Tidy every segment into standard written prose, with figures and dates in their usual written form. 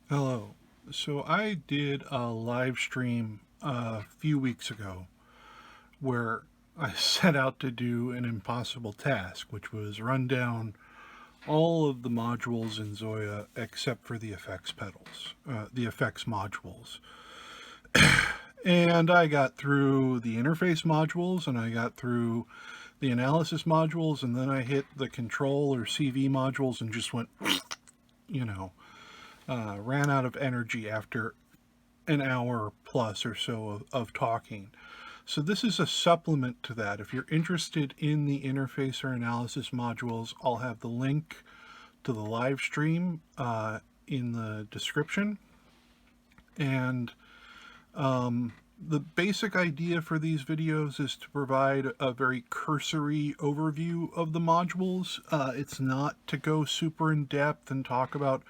Hello. So I did a live stream a few weeks ago where I set out to do an impossible task, which was run down all of the modules in ZOIA except for the effects pedals, the effects modules. And I got through the interface modules and I got through the analysis modules, and then I hit the control or CV modules and just went, ran out of energy after an hour plus or so of talking. So this is a supplement to that. If you're interested in the interface or analysis modules, I'll have the link to the live stream in the description. And the basic idea for these videos is to provide a very cursory overview of the modules. It's not to go super in depth and talk about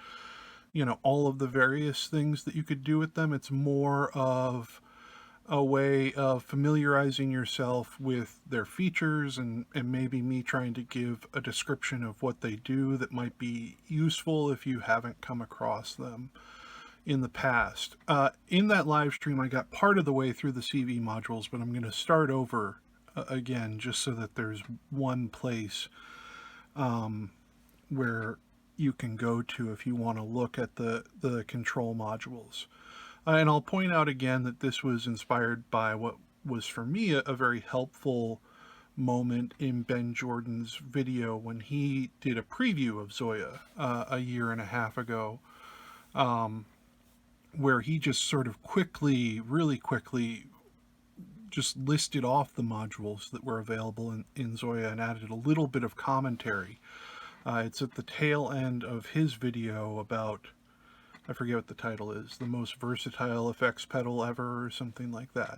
all of the various things that you could do with them. It's more of a way of familiarizing yourself with their features and maybe me trying to give a description of what they do that might be useful if you haven't come across them in the past. In that live stream, I got part of the way through the CV modules, but I'm going to start over again just so that there's one place where you can go to if you want to look at the control modules. And I'll point out again that this was inspired by what was for me a very helpful moment in Ben Jordan's video when he did a preview of ZOIA a year and a half ago, where he just sort of really quickly, just listed off the modules that were available in ZOIA and added a little bit of commentary. It's at the tail end of his video about, I forget what the title is, the most versatile effects pedal ever or something like that.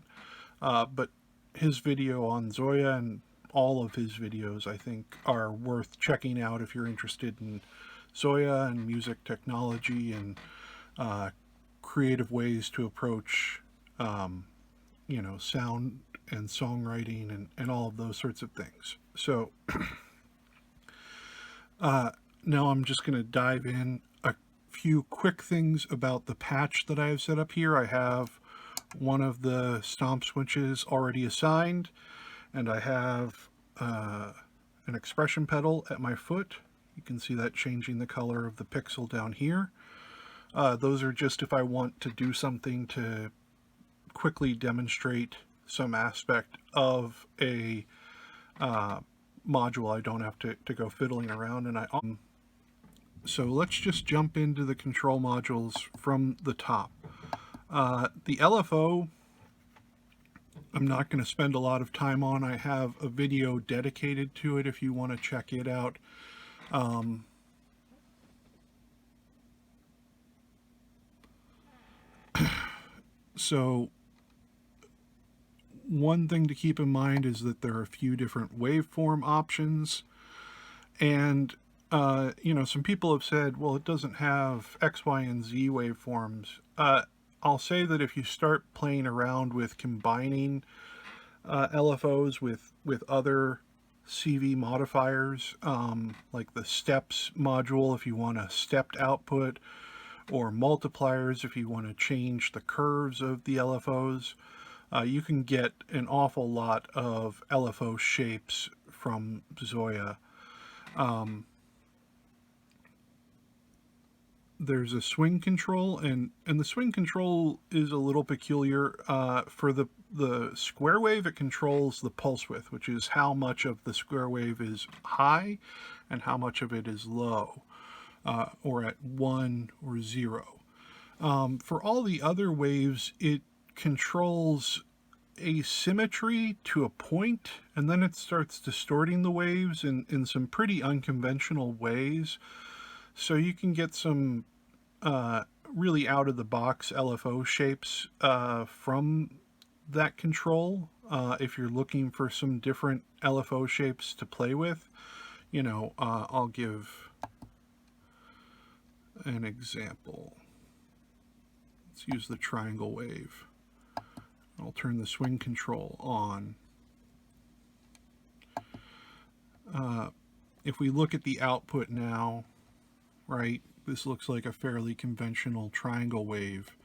But his video on ZOIA and all of his videos, I think, are worth checking out if you're interested in ZOIA and music technology and creative ways to approach, sound and songwriting and all of those sorts of things. So now I'm just going to dive in. A few quick things about the patch that I have set up here. I have one of the stomp switches already assigned, and I have an expression pedal at my foot. You can see that changing the color of the pixel down here. Those are just if I want to do something to quickly demonstrate some aspect of a module. I don't have to go fiddling around. And so let's just jump into the control modules from the top. The LFO, I'm not going to spend a lot of time on. I have a video dedicated to it if you want to check it out. So one thing to keep in mind is that there are a few different waveform options, and some people have said, well, it doesn't have X, Y, and Z waveforms. I'll say that if you start playing around with combining LFOs with other CV modifiers, like the steps module if you want a stepped output, or multipliers if you want to change the curves of the LFOs, you can get an awful lot of LFO shapes from ZOIA. There's a swing control, and the swing control is a little peculiar. For the square wave, it controls the pulse width, which is how much of the square wave is high and how much of it is low, or at 1 or 0. For all the other waves, it controls asymmetry to a point, and then it starts distorting the waves in some pretty unconventional ways. So you can get some really out-of-the-box LFO shapes from that control. If you're looking for some different LFO shapes to play with, I'll give an example. Let's use the triangle wave. I'll turn the swing control on. If we look at the output now, right, this looks like a fairly conventional triangle wave.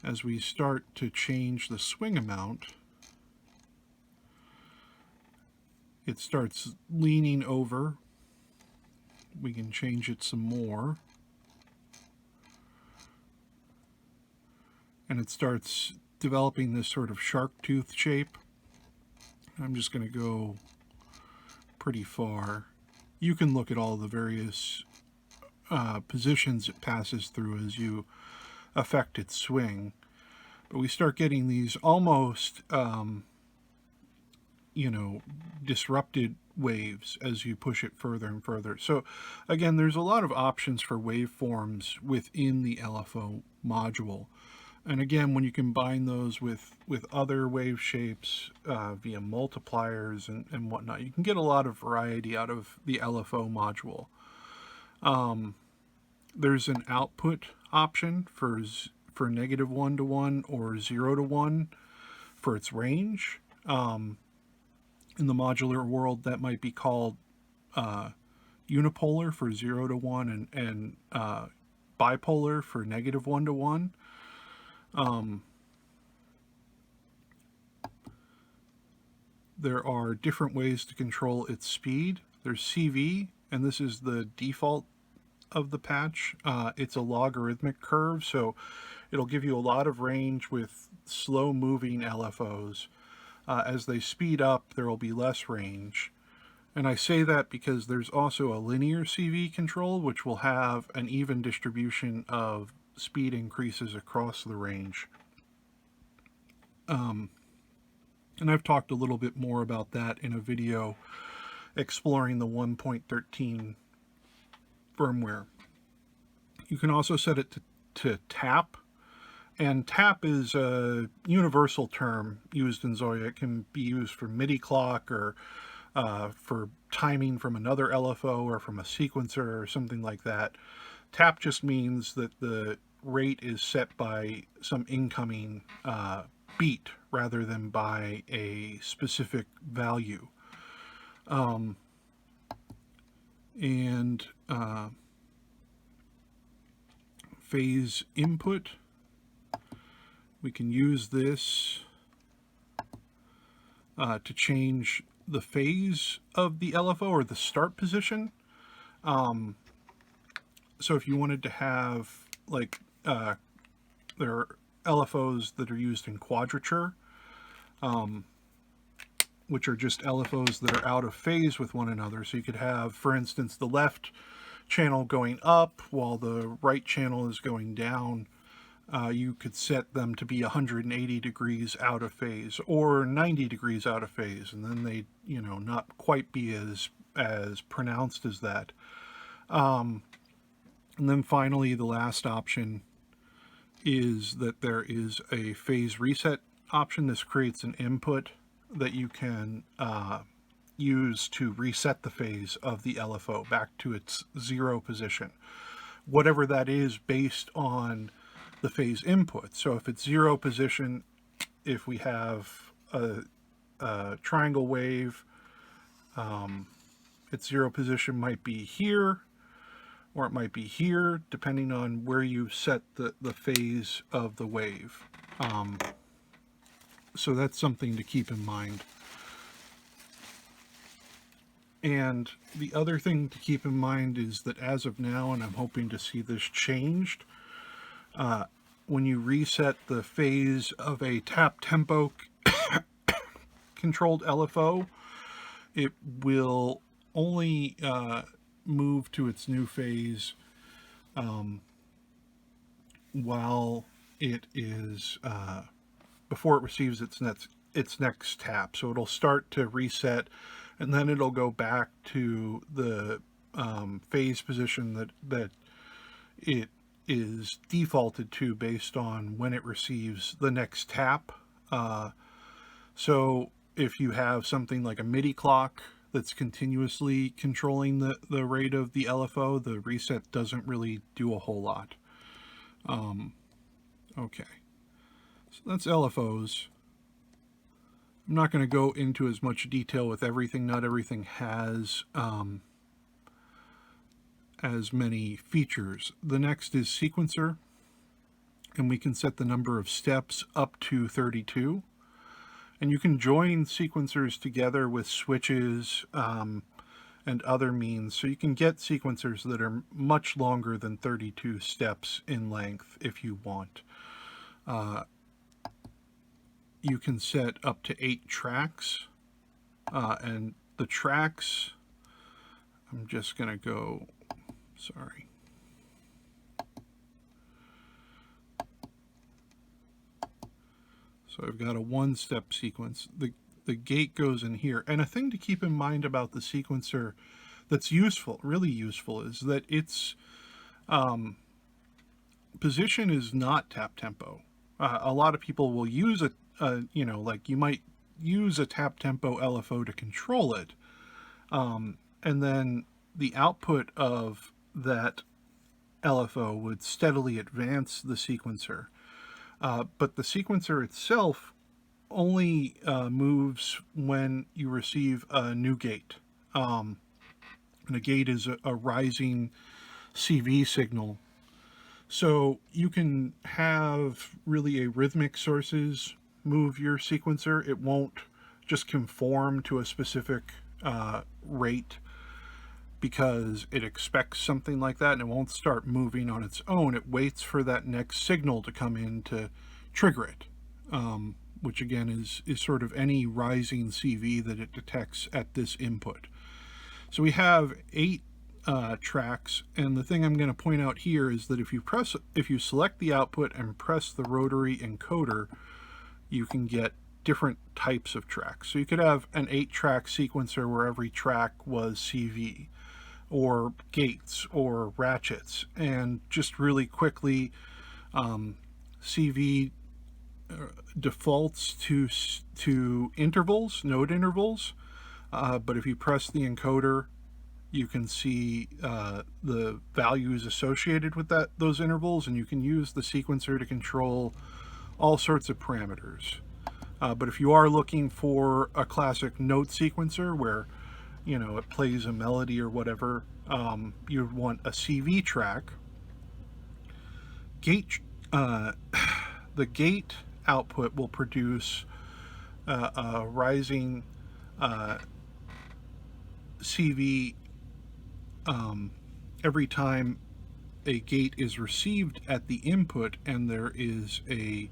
As we start to change the swing amount, it starts leaning over. We can change it some more. And it starts developing this sort of shark tooth shape. I'm just going to go pretty far. You can look at all the various positions it passes through as you affect its swing. But we start getting these almost, disrupted waves as you push it further and further. So again, there's a lot of options for waveforms within the LFO module. And again, when you combine those with other wave shapes via multipliers and whatnot, you can get a lot of variety out of the LFO module. There's an output option for -1 to 1 or 0 to 1 for its range. In the modular world, that might be called unipolar for 0 to 1 and bipolar for -1 to 1. There are different ways to control its speed. There's CV, and this is the default of the patch. It's a logarithmic curve, so it'll give you a lot of range with slow moving LFOs. As they speed up, there will be less range. And I say that because there's also a linear CV control, which will have an even distribution of speed increases across the range. And I've talked a little bit more about that in a video exploring the 1.13 firmware. You can also set it to tap, and tap is a universal term used in ZOIA. It can be used for MIDI clock or for timing from another LFO or from a sequencer or something like that. Tap just means that the rate is set by some incoming beat rather than by a specific value. Phase input, we can use this to change the phase of the LFO or the start position. So if you wanted to have, like, there are LFOs that are used in quadrature, which are just LFOs that are out of phase with one another. So you could have, for instance, the left channel going up while the right channel is going down. You could set them to be 180 degrees out of phase or 90 degrees out of phase, and then they, not quite be as pronounced as that. And then finally, the last option is that there is a phase reset option. This creates an input that you can use to reset the phase of the LFO back to its 0 position, whatever that is based on the phase input. So if it's 0 position, if we have a triangle wave, its 0 position might be here, or it might be here, depending on where you set the phase of the wave. So that's something to keep in mind. And the other thing to keep in mind is that as of now, and I'm hoping to see this changed, when you reset the phase of a tap tempo controlled LFO, it will only move to its new phase while it is before it receives its next tap. So it'll start to reset, and then it'll go back to the phase position that it is defaulted to based on when it receives the next tap. So if you have something like a MIDI clock that's continuously controlling the rate of the LFO, the reset doesn't really do a whole lot. Okay, so that's LFOs. I'm not going to go into as much detail with everything. Not everything has as many features. The next is sequencer, and we can set the number of steps up to 32. And you can join sequencers together with switches and other means, so you can get sequencers that are much longer than 32 steps in length if you want. You can set up to 8 tracks, and the tracks, I'm just going to go, sorry. So I've got a 1-step sequence. The gate goes in here. And a thing to keep in mind about the sequencer that's useful, really useful, is that its position is not tap tempo. A lot of people will use you know, like you might use a tap tempo LFO to control it. And then the output of that LFO would steadily advance the sequencer. But the sequencer itself only moves when you receive a new gate. And a gate is a rising CV signal. So you can have really arrhythmic sources move your sequencer. It won't just conform to a specific rate because it expects something like that, and it won't start moving on its own. It waits for that next signal to come in to trigger it, which again is sort of any rising CV that it detects at this input. So we have 8 tracks, and the thing I'm going to point out here is that if you select the output and press the rotary encoder, you can get different types of tracks. So you could have an 8-track sequencer where every track was CV, or gates, or ratchets. And just really quickly, CV defaults to intervals, node intervals, but if you press the encoder, you can see the values associated with those intervals, and you can use the sequencer to control all sorts of parameters. But if you are looking for a classic note sequencer where, you know, it plays a melody or whatever, you'd want a CV track. The gate output will produce a rising CV every time a gate is received at the input and there is a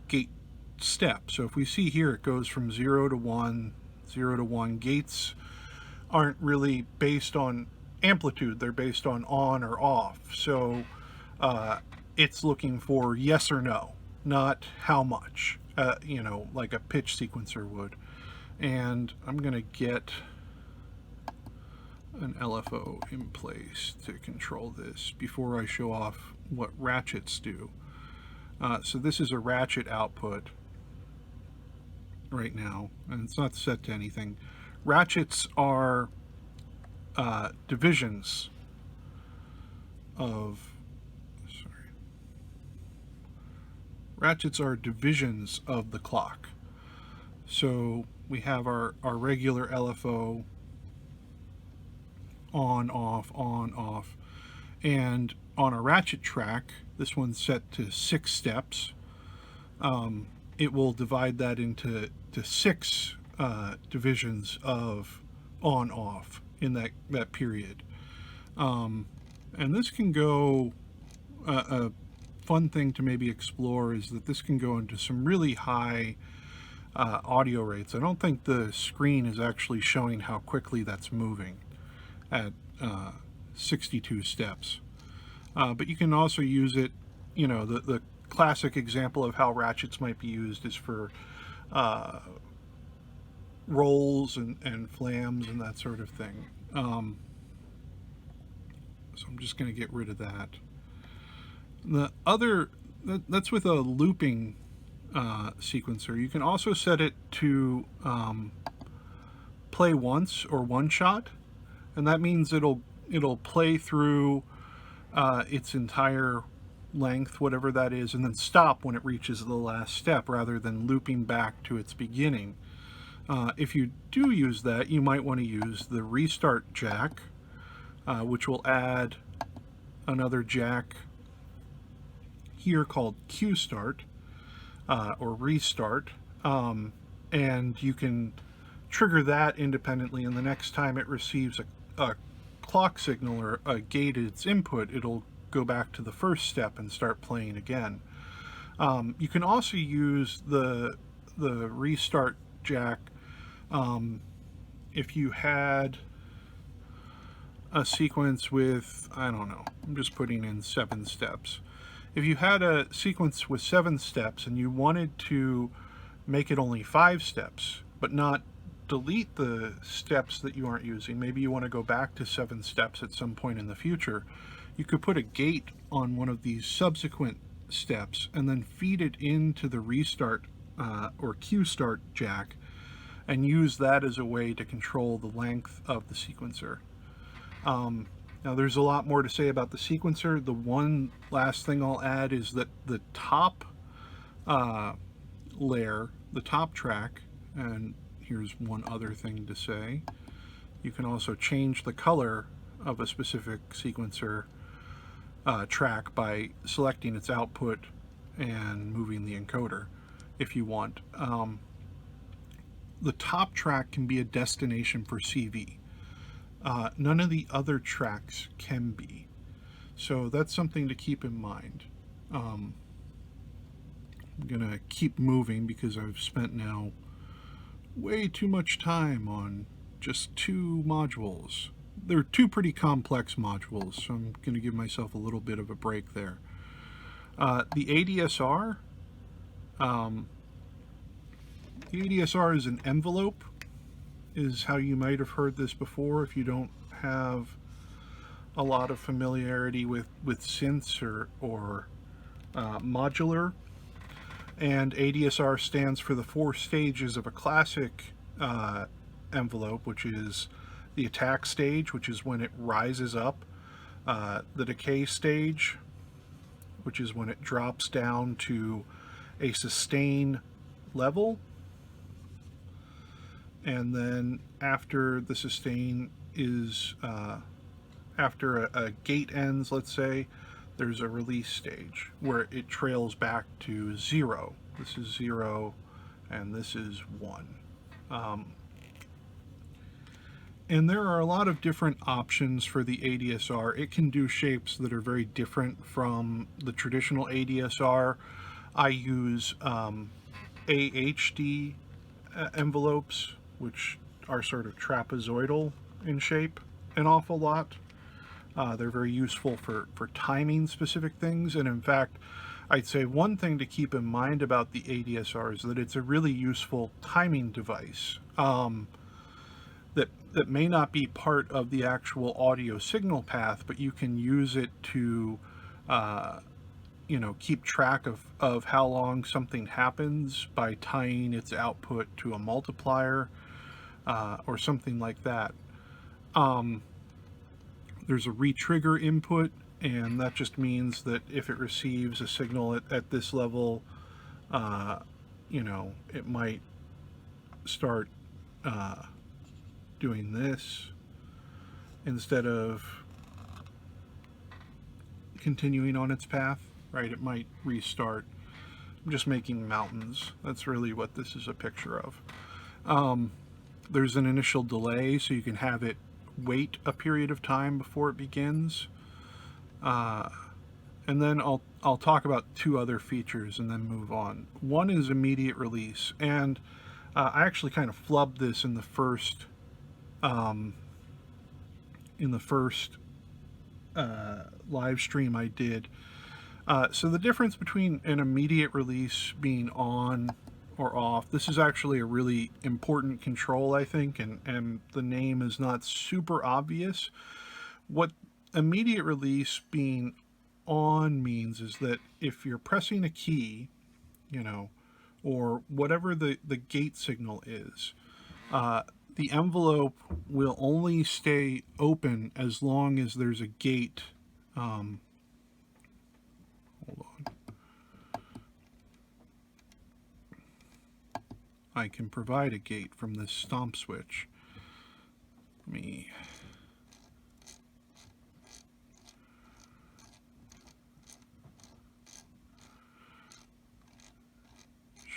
gate step. So if we see here, it goes from 0 to 1, 0 to 1. Gates aren't really based on amplitude, they're based on or off. So it's looking for yes or no, not how much, you know, like a pitch sequencer would. And I'm going to get an LFO in place to control this before I show off what ratchets do. So this is a ratchet output right now, and it's not set to anything. Ratchets are divisions of, ratchets are divisions of the clock. So we have our regular LFO on, off, and on a ratchet track, this one's set to 6 steps. It will divide that into 6 divisions of on, off in that period. And this can go, a fun thing to maybe explore is that this can go into some really high audio rates. I don't think the screen is actually showing how quickly that's moving at 62 steps. But you can also use it, you know, the classic example of how ratchets might be used is for rolls and flams and that sort of thing. So I'm just going to get rid of that. The other, that's with a looping sequencer. You can also set it to play once or one shot, and that means it'll play through its entire length, whatever that is, and then stop when it reaches the last step rather than looping back to its beginning. If you do use that, you might want to use the restart jack, which will add another jack here called Q start or restart, and you can trigger that independently, and the next time it receives a clock signal or a gate at its input, it'll go back to the first step and start playing again. You can also use the restart jack if you had a sequence with, I don't know, I'm just putting in 7 steps. If you had a sequence with 7 steps and you wanted to make it only 5 steps, but not delete the steps that you aren't using, maybe you want to go back to 7 steps at some point in the future, you could put a gate on one of these subsequent steps and then feed it into the restart or Q start jack and use that as a way to control the length of the sequencer. Now there's a lot more to say about the sequencer. The one last thing I'll add is that the top layer, the top track, and here's one other thing to say, you can also change the color of a specific sequencer track by selecting its output and moving the encoder if you want. The top track can be a destination for CV. None of the other tracks can be. So that's something to keep in mind. I'm going to keep moving because I've spent now way too much time on just 2 modules. They're 2 pretty complex modules, so I'm going to give myself a little bit of a break there. The ADSR. The ADSR is an envelope, is how you might have heard this before if you don't have a lot of familiarity with synths or modular. And ADSR stands for the 4 stages of a classic envelope, which is the attack stage, which is when it rises up, the decay stage, which is when it drops down to a sustain level, and then after the sustain is, after a gate ends, let's say, there's a release stage where it trails back to 0. This is 0 and this is 1. And there are a lot of different options for the ADSR. It can do shapes that are very different from the traditional ADSR. I use AHD envelopes, which are sort of trapezoidal in shape an awful lot. They're very useful for timing specific things, and in fact, I'd say one thing to keep in mind about the ADSR is that it's a really useful timing device that may not be part of the actual audio signal path, but you can use it to keep track of how long something happens by tying its output to a multiplier or something like that. There's a retrigger input, and that just means that if it receives a signal at this level, it might start doing this instead of continuing on its path, right? It might restart. I'm just making mountains. That's really what this is a picture of. There's an initial delay, so you can have it wait a period of time before it begins. And then I'll talk about 2 other features and then move on. One is immediate release, and I actually kind of flubbed this in the first live stream I did. So the difference between an immediate release being on or off, this is actually a really important control, I think, and the name is not super obvious. What immediate release being on means is that if you're pressing a key, or whatever the gate signal is, the envelope will only stay open as long as there's a gate. Hold on. I can provide a gate from this stomp switch. Let me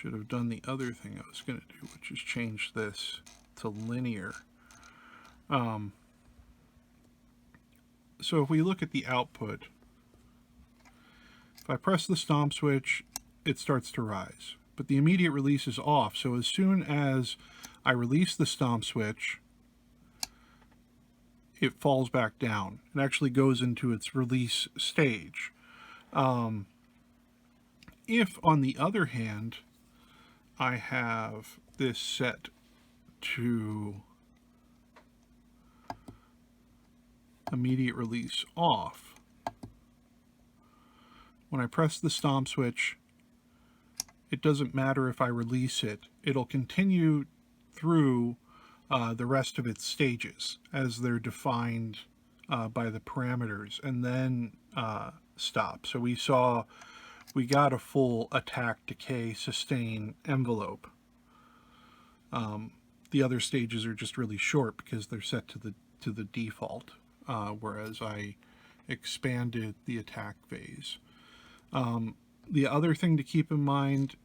should have done the other thing I was going to do, which is change this to linear. So if we look at the output, if I press the stomp switch, it starts to rise, but the immediate release is off. So as soon as I release the stomp switch, it falls back down. It actually goes into its release stage. If, on the other hand, I have this set to immediate release off, when I press the stomp switch, it doesn't matter if I release it. It'll continue through the rest of its stages as they're defined by the parameters, and then stop. So we got a full attack, decay, sustain envelope. The other stages are just really short because they're set to the default, whereas I expanded the attack phase. The other thing to keep in mind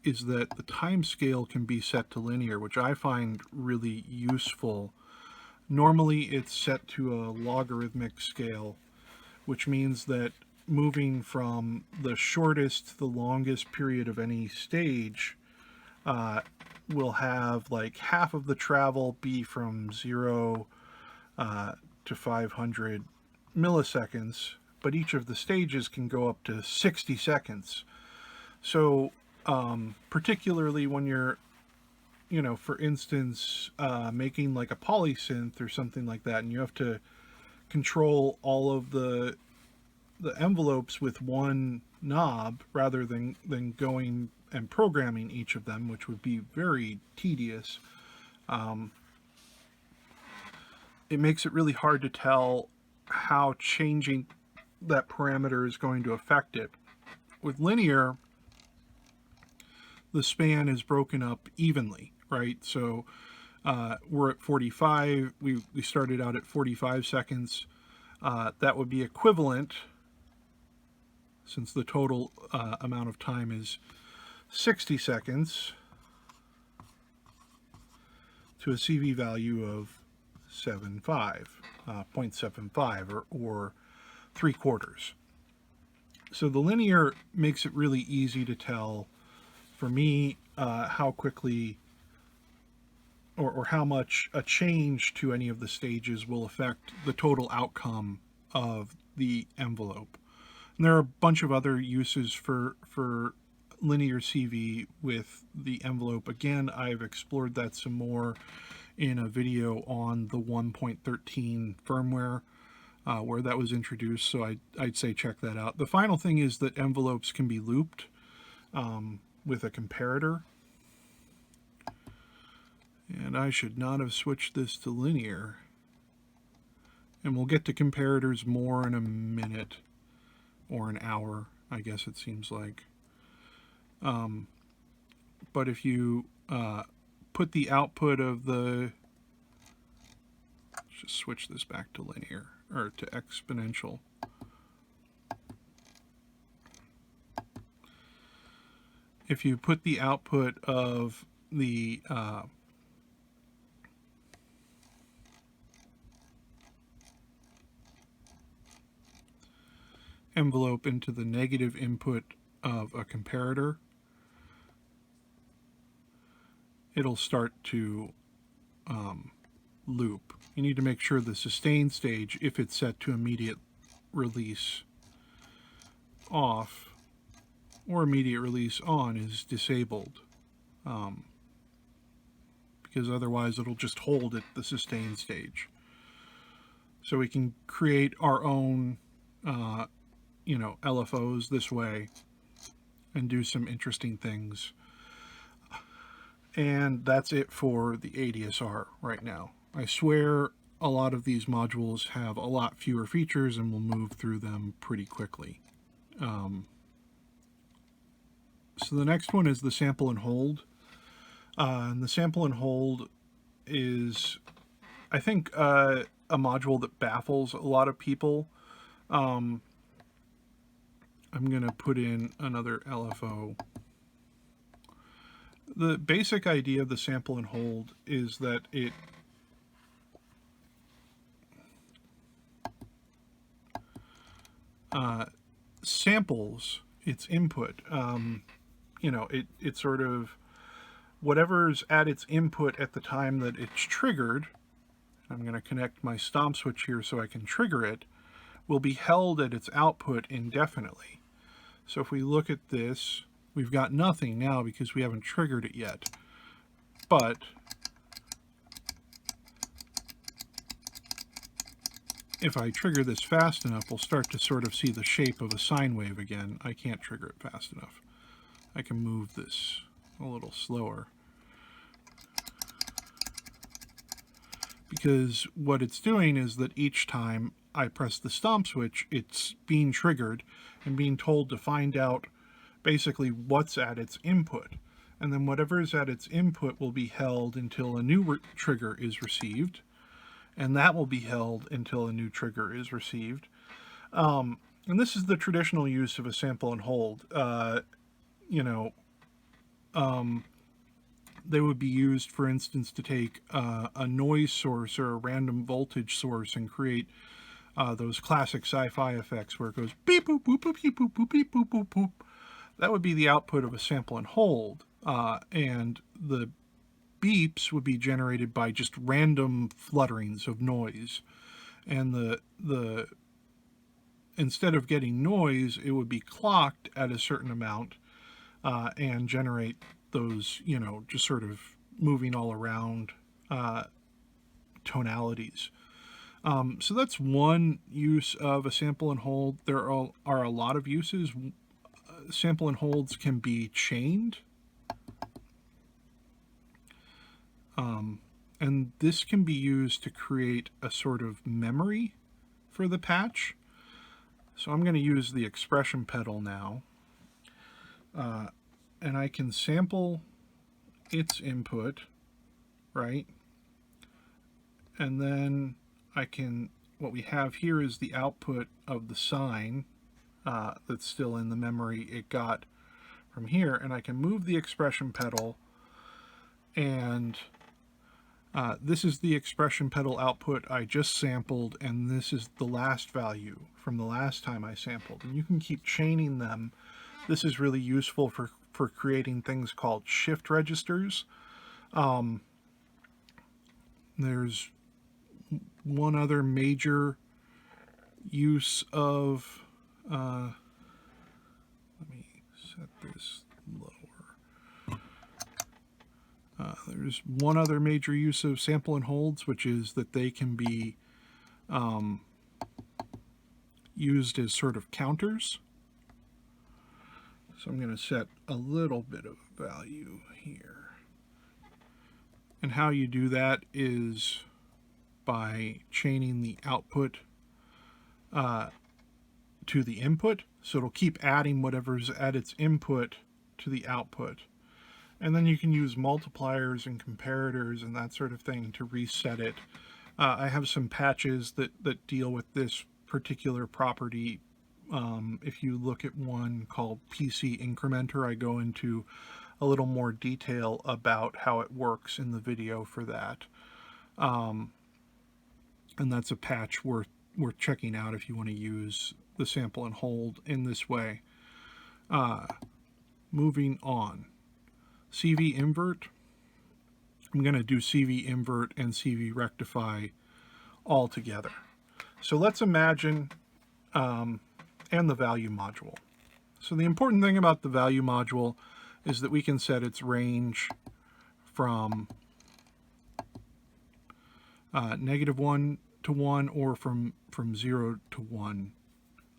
is that the time scale can be set to linear, which I find really useful. Normally it's set to a logarithmic scale, which means that moving from the shortest to the longest period of any stage will have like half of the travel be from 0 to 500 milliseconds, but each of the stages can go up to 60 seconds. So particularly when you're, for instance, making like a polysynth or something like that, and you have to control all of the envelopes with one knob rather than going and programming each of them, which would be very tedious. It makes it really hard to tell how changing that parameter is going to affect it. With linear, the span is broken up evenly, right? So we're at 45. We started out at 45 seconds. That would be equivalent, since the total amount of time is 60 seconds, to a CV value of 0.75 or 3/4. So the linear makes it really easy to tell, for me, how quickly or how much a change to any of the stages will affect the total outcome of the envelope. And there are a bunch of other uses for linear CV with the envelope. Again, I've explored that some more in a video on the 1.13 firmware where that was introduced, so I'd say check that out. The final thing is that envelopes can be looped with a comparator. And I should not have switched this to linear. And we'll get to comparators more in a minute, or an hour, I guess it seems like. But if you put the output of the, just switch this back to linear, or to exponential. If you put the output of the envelope into the negative input of a comparator, it'll start to loop. You need to make sure the sustain stage, if it's set to immediate release off or immediate release on, is disabled, because otherwise it'll just hold at the sustain stage. So we can create our own LFOs this way and do some interesting things. And that's it for the ADSR right now. I swear a lot of these modules have a lot fewer features, and we'll move through them pretty quickly. So the next one is the sample and hold. And the sample and hold is, I think, a module that baffles a lot of people. I'm going to put in another LFO. The basic idea of the sample and hold is that it samples its input. You know, it sort of, whatever's at its input at the time that it's triggered, I'm going to connect my stomp switch here so I can trigger it, will be held at its output indefinitely. So if we look at this, we've got nothing now because we haven't triggered it yet. But if I trigger this fast enough, we'll start to sort of see the shape of a sine wave again. I can't trigger it fast enough. I can move this a little slower. Because what it's doing is that each time I press the stomp switch, it's being triggered and being told to find out basically what's at its input. And then whatever is at its input will be held until a new trigger is received. And that will be held until a new trigger is received. And this is the traditional use of a sample and hold. You know, they would be used, for instance, to take a noise source or a random voltage source and create those classic sci-fi effects where it goes beep boop boop boop beep boop boop beep boop boop boop. That would be the output of a sample and hold, and the beeps would be generated by just random flutterings of noise, and the instead of getting noise, it would be clocked at a certain amount and generate those, you know, just sort of moving all around tonalities. So that's one use of a sample and hold. There are a lot of uses. Sample and holds can be chained. And this can be used to create a sort of memory for the patch. So I'm going to use the expression pedal now. And I can sample its input, right? And then I can, what we have here is the output of the sine that's still in the memory it got from here. And I can move the expression pedal, and this is the expression pedal output I just sampled, and this is the last value from the last time I sampled. And you can keep chaining them. This is really useful for creating things called shift registers. There's one other major use of, let me set this lower. There's one other major use of sample and holds, which is that they can be used as sort of counters. So I'm going to set a little bit of value here. And how you do that is by chaining the output to the input. So it'll keep adding whatever's at its input to the output. And then you can use multipliers and comparators and that sort of thing to reset it. I have some patches that deal with this particular property. If you look at one called PC Incrementer, I go into a little more detail about how it works in the video for that. And that's a patch worth checking out if you want to use the sample and hold in this way. Moving on. CV invert. I'm going to do CV invert and CV rectify all together. So let's imagine, and the value module. So the important thing about the value module is that we can set its range from -1 to 1 or from 0 to 1,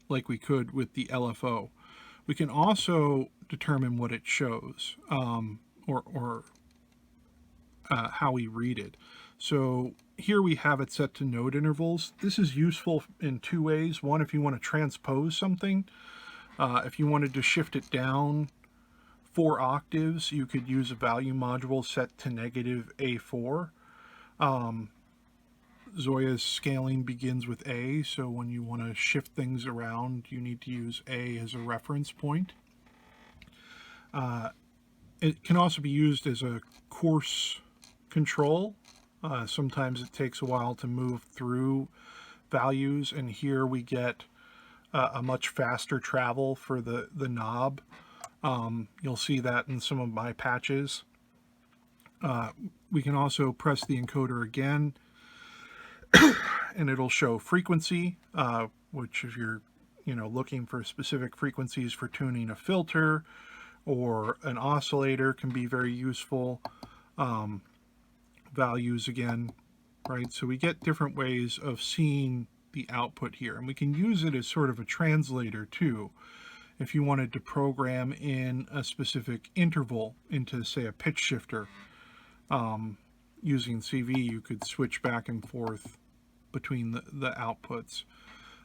like we could with the LFO. We can also determine what it shows, or how we read it. So here we have it set to node intervals. This is useful in two ways. One, if you want to transpose something, if you wanted to shift it down 4 octaves, you could use a value module set to -A4. ZOIA's scaling begins with A, so when you want to shift things around, you need to use A as a reference point. It can also be used as a course control. Sometimes it takes a while to move through values, and here we get a much faster travel for the knob. You'll see that in some of my patches. We can also press the encoder again, and it'll show frequency, which if you're looking for specific frequencies for tuning a filter or an oscillator, can be very useful. Values again, right? So we get different ways of seeing the output here, and we can use it as sort of a translator too. If you wanted to program in a specific interval into, say, a pitch shifter, using CV, you could switch back and forth between the outputs.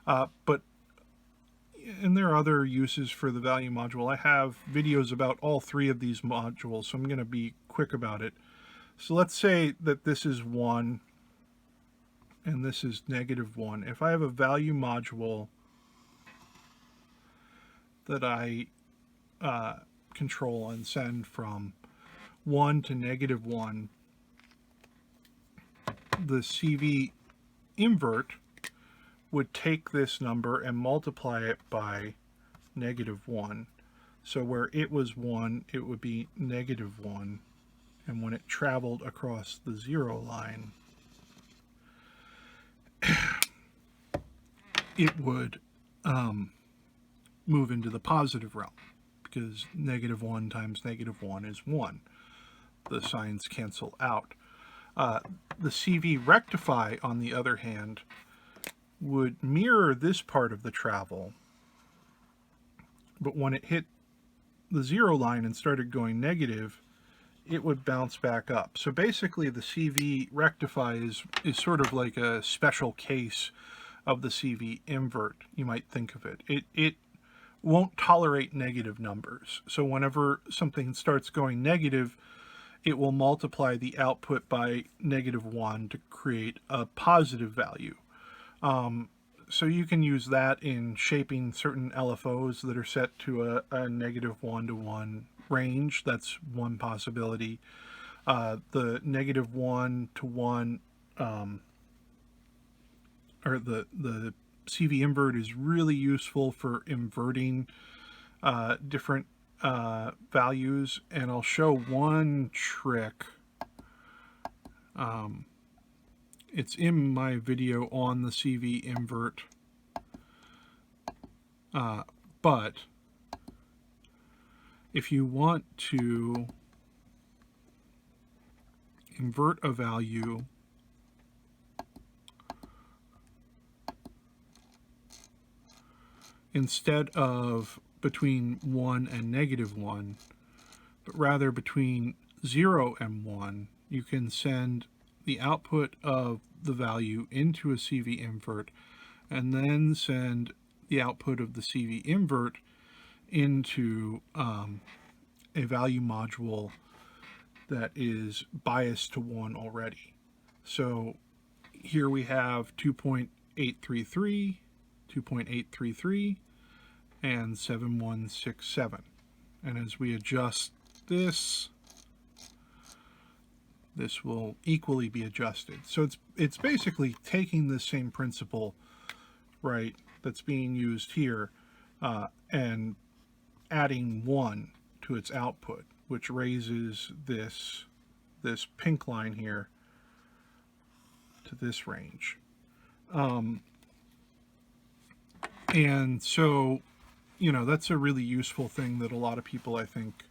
And there are other uses for the value module. I have videos about all three of these modules, so I'm going to be quick about it. So let's say that this is 1 and this is -1. If I have a value module that I control and send from 1 to -1, the CV invert would take this number and multiply it by -1. So where it was 1, it would be -1. And when it traveled across the 0 line, it would move into the positive realm, because -1 times -1 is 1. The signs cancel out. The CV rectify, on the other hand, would mirror this part of the travel, but when it hit the 0 line and started going negative, it would bounce back up. So basically the CV rectify is sort of like a special case of the CV invert, you might think of it. It won't tolerate negative numbers. So whenever something starts going negative, it will multiply the output by -1 to create a positive value. So you can use that in shaping certain LFOs that are set to a -1 to 1 range. That's one possibility. The -1 to 1, or the CV invert is really useful for inverting different values, and I'll show one trick. It's in my video on the CV invert, but if you want to invert a value instead of between 1 and -1, but rather between 0 and 1, you can send the output of the value into a CV invert, and then send the output of the CV invert into a value module that is biased to 1 already. So here we have 2.833, 2.833, and 7167. And as we adjust this, this will equally be adjusted. So it's basically taking the same principle, right, that's being used here, and adding 1 to its output, which raises this pink line here to this range. And so, that's a really useful thing that a lot of people, I think,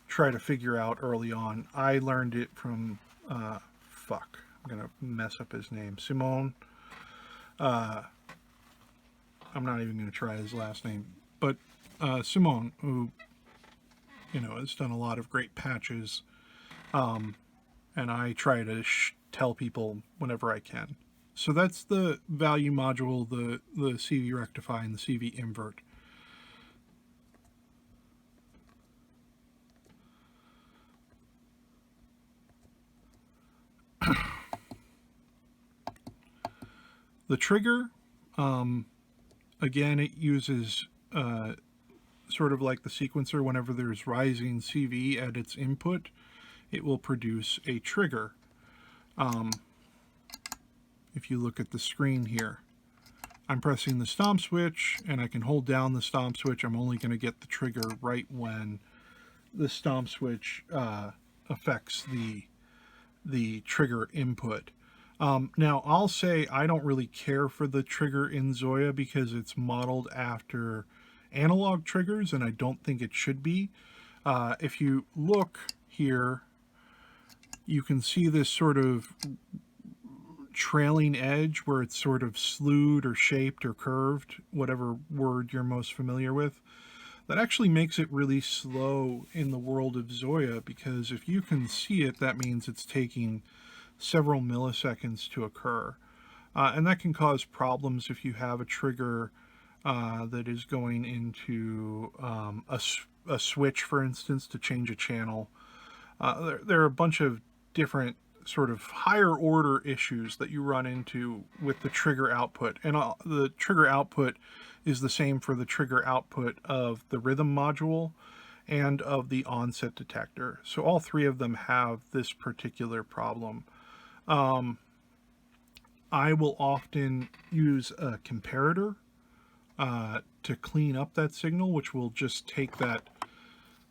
try to figure out early on. I learned it from, I'm going to mess up his name, Simone. I'm not even going to try his last name, but Simone, who, has done a lot of great patches, and I try to tell people whenever I can. So that's the value module, the CV rectify and the CV invert. The trigger, again, it uses sort of like the sequencer, whenever there's rising CV at its input, it will produce a trigger. If you look at the screen here, I'm pressing the stomp switch, and I can hold down the stomp switch. I'm only going to get the trigger right when the stomp switch affects the trigger input. Now, I'll say I don't really care for the trigger in ZOIA because it's modeled after analog triggers, and I don't think it should be. If you look here, you can see this sort of trailing edge where it's sort of slewed or shaped or curved, whatever word you're most familiar with. That actually makes it really slow in the world of ZOIA, because if you can see it, that means it's taking several milliseconds to occur. And that can cause problems if you have a trigger that is going into a switch, for instance, to change a channel. There are a bunch of different sort of higher order issues that you run into with the trigger output. And the trigger output is the same for the trigger output of the rhythm module and of the onset detector. So all three of them have this particular problem. I will often use a comparator to clean up that signal, which will just take that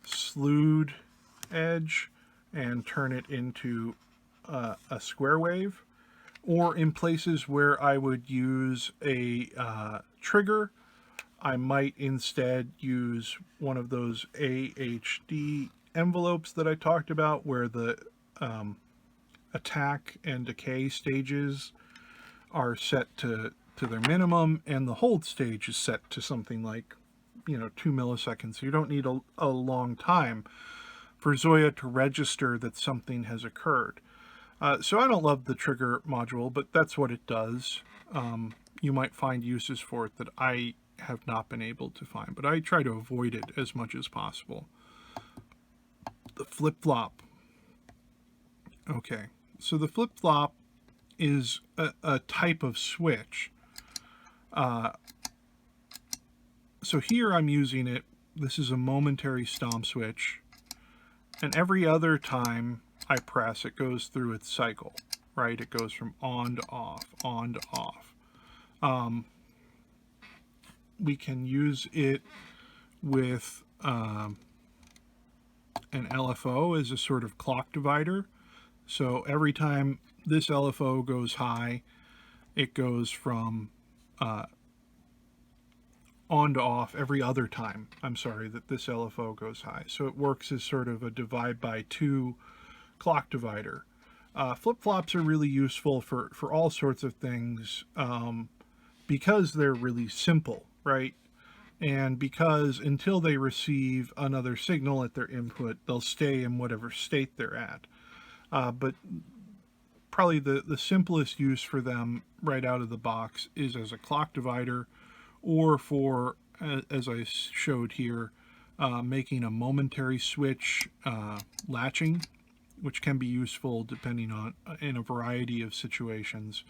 slewed edge and turn it into a square wave. Or in places where I would use a trigger, I might instead use one of those AHD envelopes that I talked about, where the attack and decay stages are set to their minimum, and the hold stage is set to something like 2 milliseconds. So you don't need a long time for ZOIA to register that something has occurred. So I don't love the trigger module, but that's what it does. You might find uses for it that I have not been able to find, but I try to avoid it as much as possible. The flip-flop. Okay, so the flip-flop is a type of switch. So here I'm using it. This is a momentary stomp switch, and every other time I press, it goes through its cycle, right? It goes from on to off, on to off. We can use it with an LFO as a sort of clock divider. So every time this LFO goes high, it goes from on to off every other time, that this LFO goes high. So it works as sort of a divide by two clock divider. Flip-flops are really useful for all sorts of things because they're really simple, right? And because until they receive another signal at their input, they'll stay in whatever state they're at. But probably the simplest use for them right out of the box is as a clock divider, or for, as I showed here, making a momentary switch latching, which can be useful depending on in a variety of situations.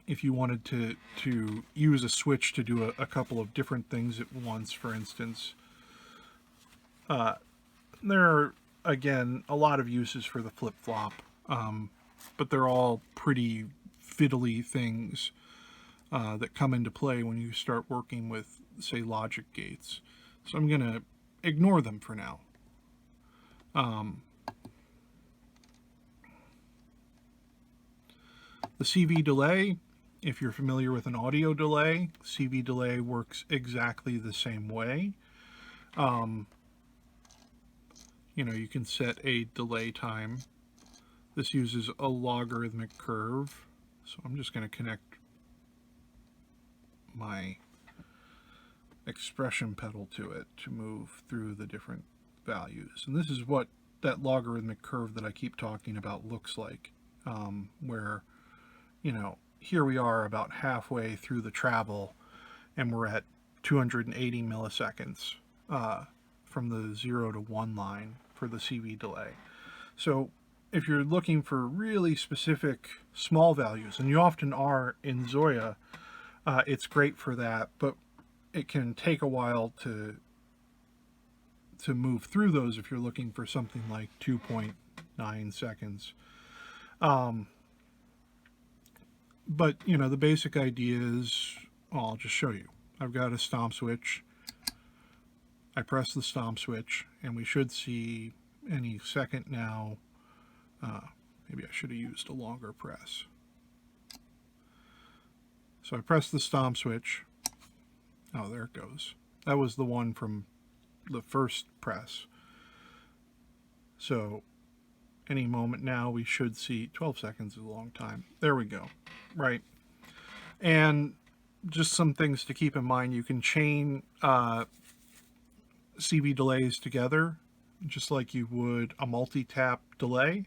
If you wanted to use a switch to do a couple of different things at once, for instance. There are, again, a lot of uses for the flip-flop, but they're all pretty fiddly things that come into play when you start working with, say, logic gates. So I'm going to ignore them for now. The CV delay, if you're familiar with an audio delay, CV delay works exactly the same way. You can set a delay time. This uses a logarithmic curve. So I'm just going to connect my expression pedal to it to move through the different values. And this is what that logarithmic curve that I keep talking about looks like, where, here we are about halfway through the travel, and we're at 280 milliseconds from the 0 to 1 line for the CV delay. So if you're looking for really specific small values, and you often are in ZOIA, it's great for that. But it can take a while to move through those if you're looking for something like 2.9 seconds. But, you know, the basic idea is, well, I'll just show you. I've got a stomp switch. I press the stomp switch, and we should see any second now. Maybe I should have used a longer press. So I press the stomp switch. Oh, there it goes. That was the one from the first press. So any moment now we should see 12 seconds is a long time. There we go. Right. And just some things to keep in mind. You can chain CV delays together just like you would a multi-tap delay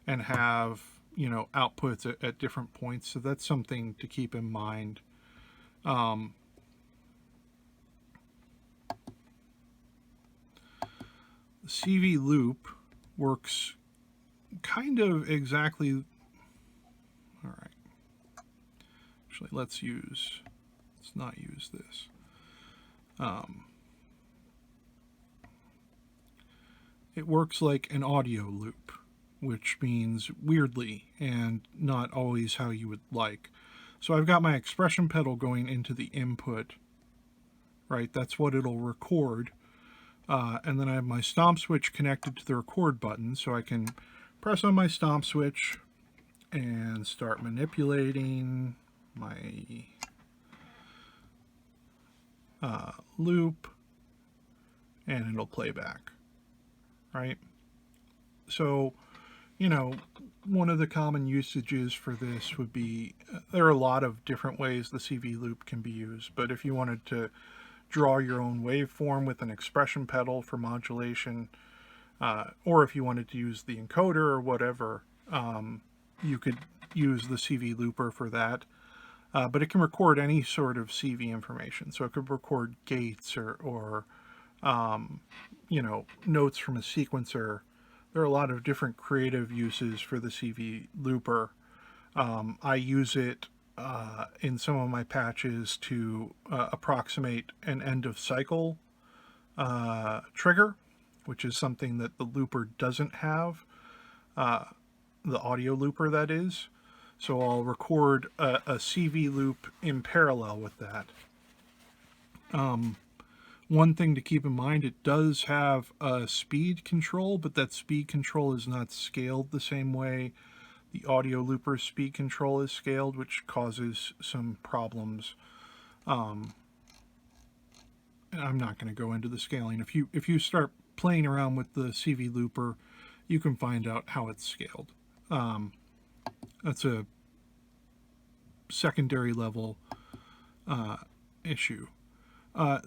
and have, you know, outputs at different points. So that's something to keep in mind. The CV loop works kind of exactly. All right. Actually, let's not use this. It works like an audio loop, which means weirdly and not always how you would like. So I've got my expression pedal going into the input, right? That's what it'll record. And then I have my stomp switch connected to the record button, so I can press on my stomp switch and start manipulating my loop, and it'll play back, right? So, you know, one of the common usages for this would be, there are a lot of different ways the CV loop can be used, but if you wanted to draw your own waveform with an expression pedal for modulation, or if you wanted to use the encoder or whatever, you could use the CV looper for that. But it can record any sort of CV information. So it could record gates or you know, notes from a sequencer. There are a lot of different creative uses for the CV looper. I use it in some of my patches to approximate an end of cycle trigger, which is something that the looper doesn't have, the audio looper that is. So I'll record a CV loop in parallel with that. One thing to keep in mind, it does have a speed control, but that speed control is not scaled the same way the audio looper's speed control is scaled, which causes some problems. And I'm not going to go into the scaling. If you start playing around with the CV looper, you can find out how it's scaled. That's a secondary level issue.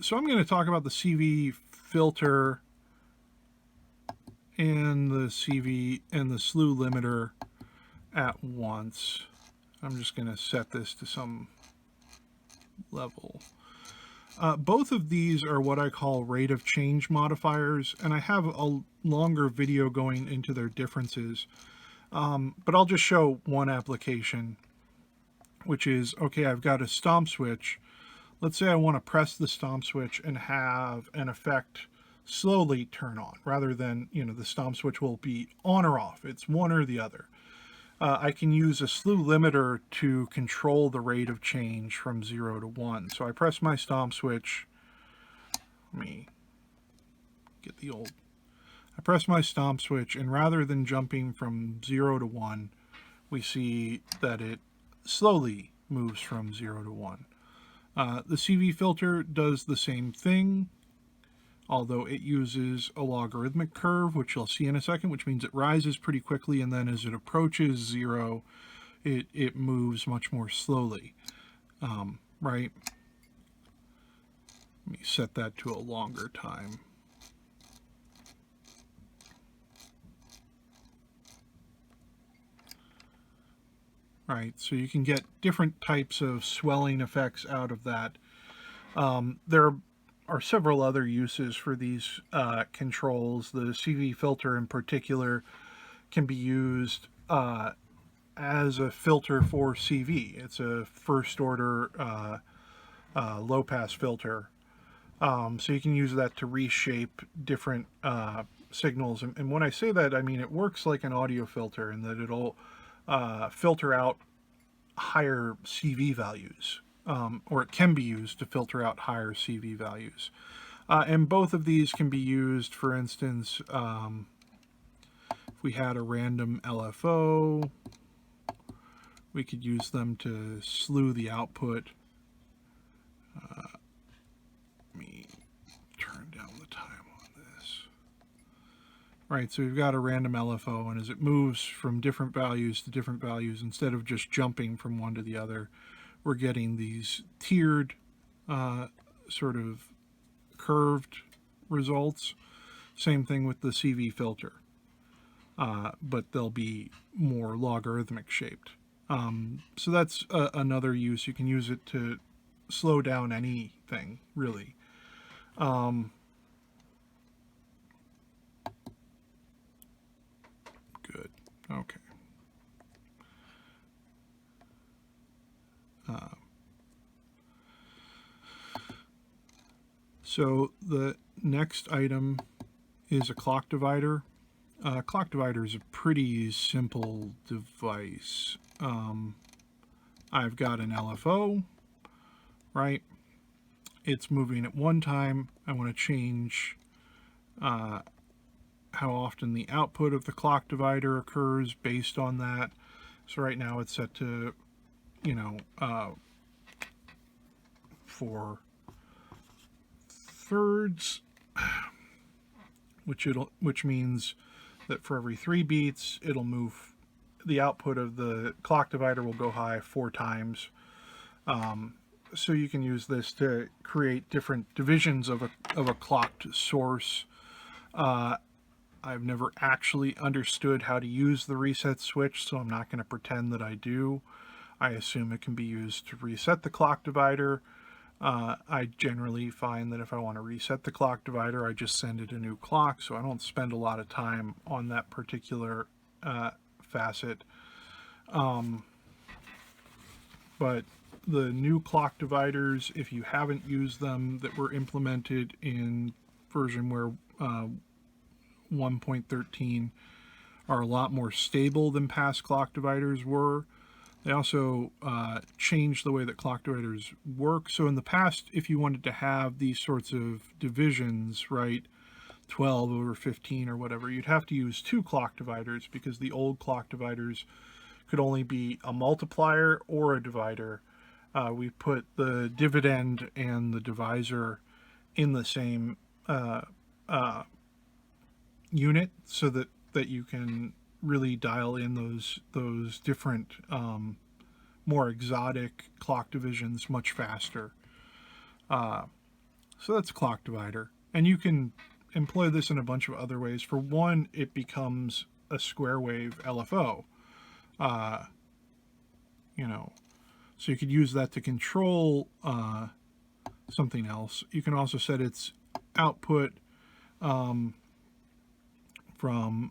So I'm going to talk about the CV filter and the CV and the slew limiter at once. I'm just going to set this to some level. Both of these are what I call rate of change modifiers, and I have a longer video going into their differences. But I'll just show one application, which is, okay, I've got a stomp switch. Let's say I want to press the stomp switch and have an effect slowly turn on, rather than, you know, the stomp switch will be on or off. It's one or the other. I can use a slew limiter to control the rate of change from 0 to 1. So I press my stomp switch. Let me get the old. I press my stomp switch, and rather than jumping from 0 to 1, we see that it slowly moves from 0 to 1. The CV filter does the same thing, although it uses a logarithmic curve, which you'll see in a second, which means it rises pretty quickly, and then as it approaches 0, it moves much more slowly, right? Let me set that to a longer time. Right, so you can get different types of swelling effects out of that. There are several other uses for these controls. The CV filter in particular can be used as a filter for CV. It's a first order low pass filter. So you can use that to reshape different signals. And when I say that, I mean it works like an audio filter in that it'll filter out higher CV values, or it can be used to filter out higher CV values. And both of these can be used, for instance, if we had a random LFO, we could use them to slew the output. Let me turn down the time on this. Right, so we've got a random LFO, and as it moves from different values to different values, instead of just jumping from one to the other, we're getting these tiered, sort of curved results. Same thing with the CV filter, but they'll be more logarithmic shaped. So that's another use. You can use it to slow down anything, really. Good. Okay. So the next item is a clock divider. Clock divider is a pretty simple device. I've got an LFO, right? It's moving at one time. I want to change how often the output of the clock divider occurs based on that. So right now it's set to, you know, for thirds, which means that for every 3 beats, it'll move. The output of the clock divider will go high 4 times. So you can use this to create different divisions of a clocked source. I've never actually understood how to use the reset switch, so I'm not going to pretend that I do. I assume it can be used to reset the clock divider. I generally find that if I want to reset the clock divider, I just send it a new clock, so I don't spend a lot of time on that particular facet. But the new clock dividers, if you haven't used them, that were implemented in versionware 1.13, are a lot more stable than past clock dividers were. They also changed the way that clock dividers work. So in the past, if you wanted to have these sorts of divisions, right, 12 over 15 or whatever, you'd have to use 2 clock dividers, because the old clock dividers could only be a multiplier or a divider. We put the dividend and the divisor in the same unit, so that you can really dial in those different more exotic clock divisions much faster. So that's clock divider, and you can employ this in a bunch of other ways. For one, it becomes a square wave LFO. You know, so you could use that to control something else. You can also set its output from -1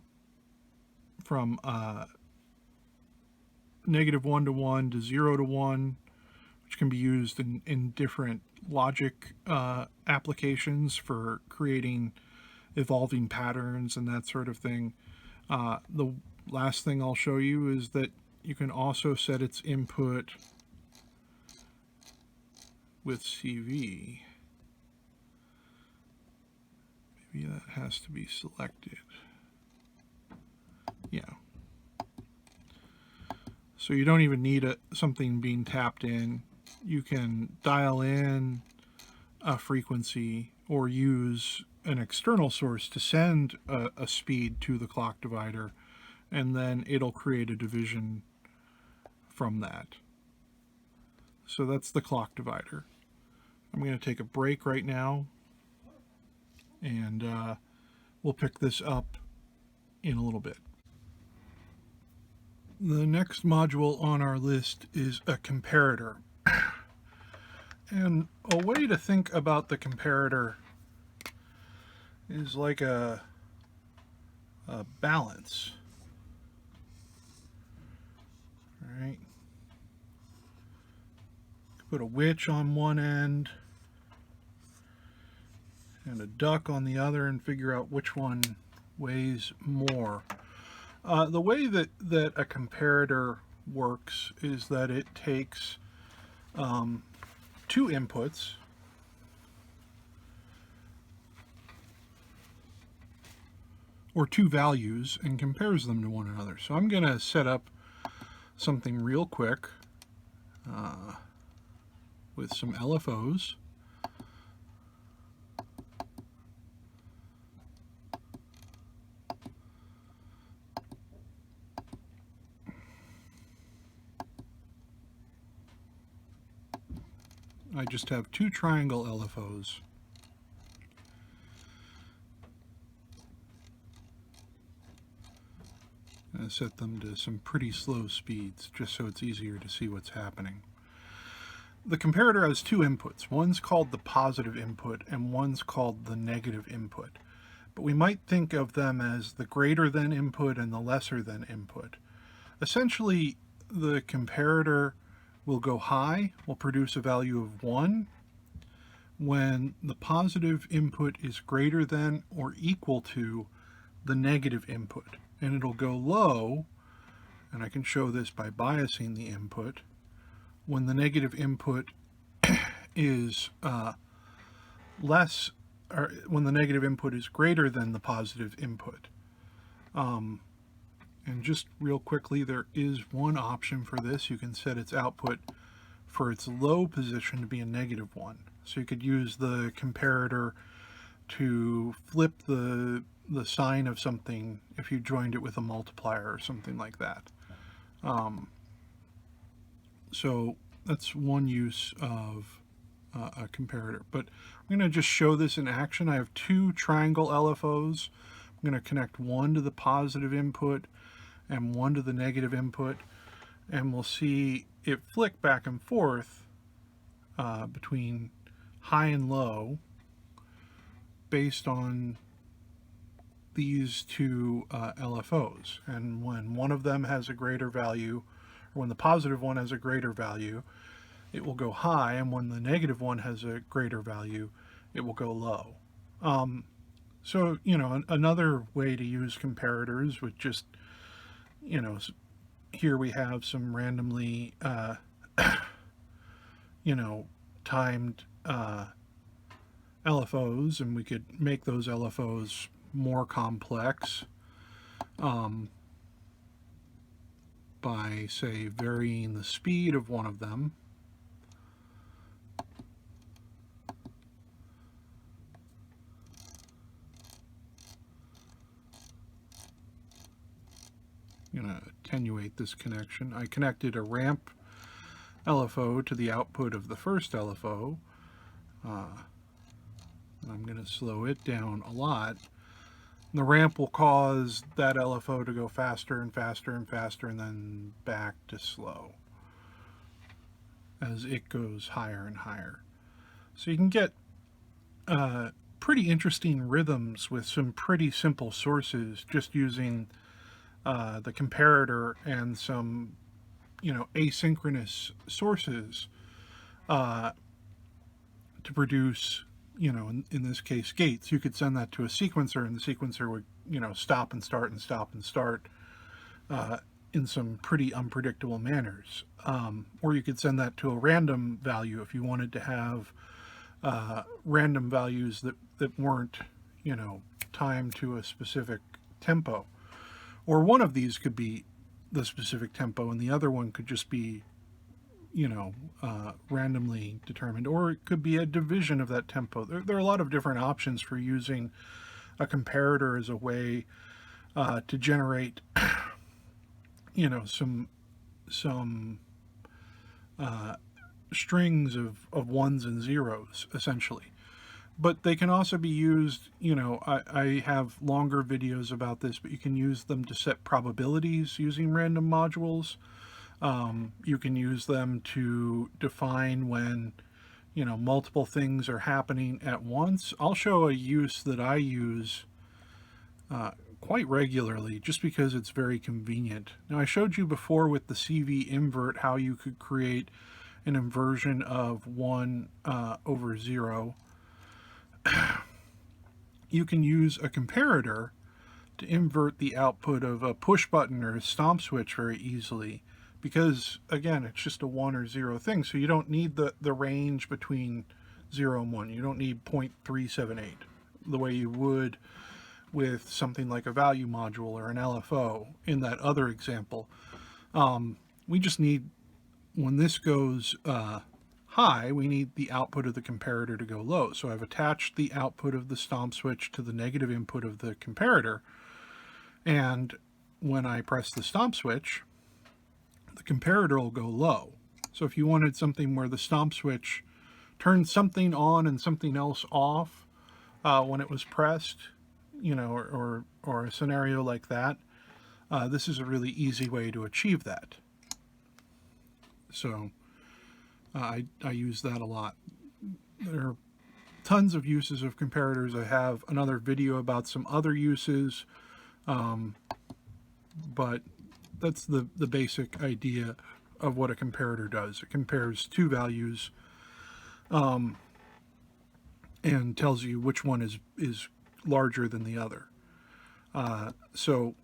to 1 to 0 to 1, which can be used in different logic applications for creating evolving patterns and that sort of thing. The last thing I'll show you is that you can also set its input with CV. Maybe that has to be selected. Yeah. So you don't even need something being tapped in. You can dial in a frequency or use an external source to send a speed to the clock divider, and then it'll create a division from that. So that's the clock divider. I'm going to take a break right now, and we'll pick this up in a little bit. The next module on our list is a comparator. And a way to think about the comparator is like a balance. All right. put a witch on one end and a duck on the other and figure out which one weighs more. The way that a comparator works is that it takes two inputs, or two values, and compares them to one another. So I'm going to set up something real quick with some LFOs. I just have two triangle LFOs. I set them to some pretty slow speeds, just so it's easier to see what's happening. The comparator has two inputs. One's called the positive input and one's called the negative input. But we might think of them as the greater than input and the lesser than input. Essentially, the comparator will go high, will produce a value of 1 when the positive input is greater than or equal to the negative input. And it'll go low, and I can show this by biasing the input, when the negative input is less, or when the negative input is greater than the positive input. And just real quickly, there is one option for this. You can set its output for its low position to be a -1. So you could use the comparator to flip the sign of something if you joined it with a multiplier or something like that. So that's one use of a comparator. But I'm going to just show this in action. I have two triangle LFOs. I'm going to connect one to the positive input and one to the negative input, and we'll see it flick back and forth between high and low based on these two LFOs. And when one of them has a greater value, or when the positive one has a greater value, it will go high, and when the negative one has a greater value, it will go low. So, you know, another way to use comparators would just, you know, here we have some randomly, you know, timed LFOs, and we could make those LFOs more complex by, say, varying the speed of one of them. I'm going to attenuate this connection. I connected a ramp LFO to the output of the first LFO. I'm going to slow it down a lot. The ramp will cause that LFO to go faster and faster and faster, and then back to slow as it goes higher and higher. So you can get pretty interesting rhythms with some pretty simple sources just using the comparator and some, you know, asynchronous sources to produce, you know, in this case, gates. You could send that to a sequencer, and the sequencer would, you know, stop and start and stop and start in some pretty unpredictable manners. Or you could send that to a random value if you wanted to have random values that weren't, you know, timed to a specific tempo. Or one of these could be the specific tempo, and the other one could just be, you know, randomly determined. Or it could be a division of that tempo. There are a lot of different options for using a comparator as a way to generate, you know, some strings of ones and zeros, essentially. But they can also be used, you know, I have longer videos about this, but you can use them to set probabilities using random modules. You can use them to define when, you know, multiple things are happening at once. I'll show a use that I use quite regularly just because it's very convenient. Now, I showed you before with the CV invert how you could create an inversion of 1 over 0, you can use a comparator to invert the output of a push button or a stomp switch very easily, because again, it's just a 1 or 0 thing, so you don't need the range between 0 and 1. You don't need 0.378 the way you would with something like a value module or an LFO in that other example. We just need, when this goes high, we need the output of the comparator to go low. So I've attached the output of the stomp switch to the negative input of the comparator, and when I press the stomp switch, the comparator will go low. So if you wanted something where the stomp switch turned something on and something else off when it was pressed, you know, or a scenario like that, this is a really easy way to achieve that. So I use that a lot. There are tons of uses of comparators. I have another video about some other uses, but that's the basic idea of what a comparator does. It compares two values and tells you which one is larger than the other. So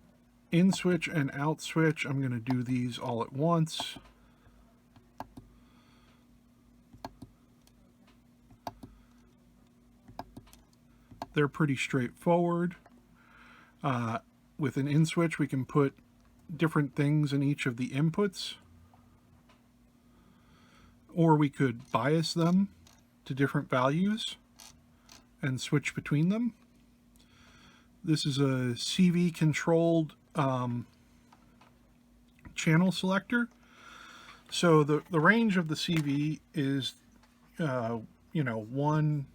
in switch and out switch, I'm going to do these all at once. They're pretty straightforward. With an in switch, we can put different things in each of the inputs, or we could bias them to different values and switch between them. This is a CV controlled channel selector. So the range of the CV is, 1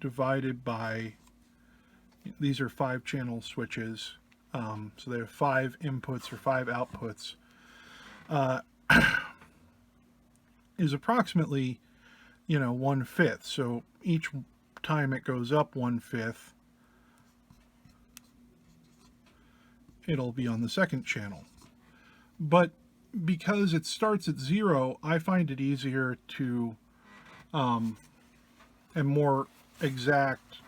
divided by, these are 5 channel switches. So they have 5 inputs or 5 outputs, is approximately, 1/5. So each time it goes up 1/5, it'll be on the second channel. But because it starts at 0, I find it easier to, and more exact,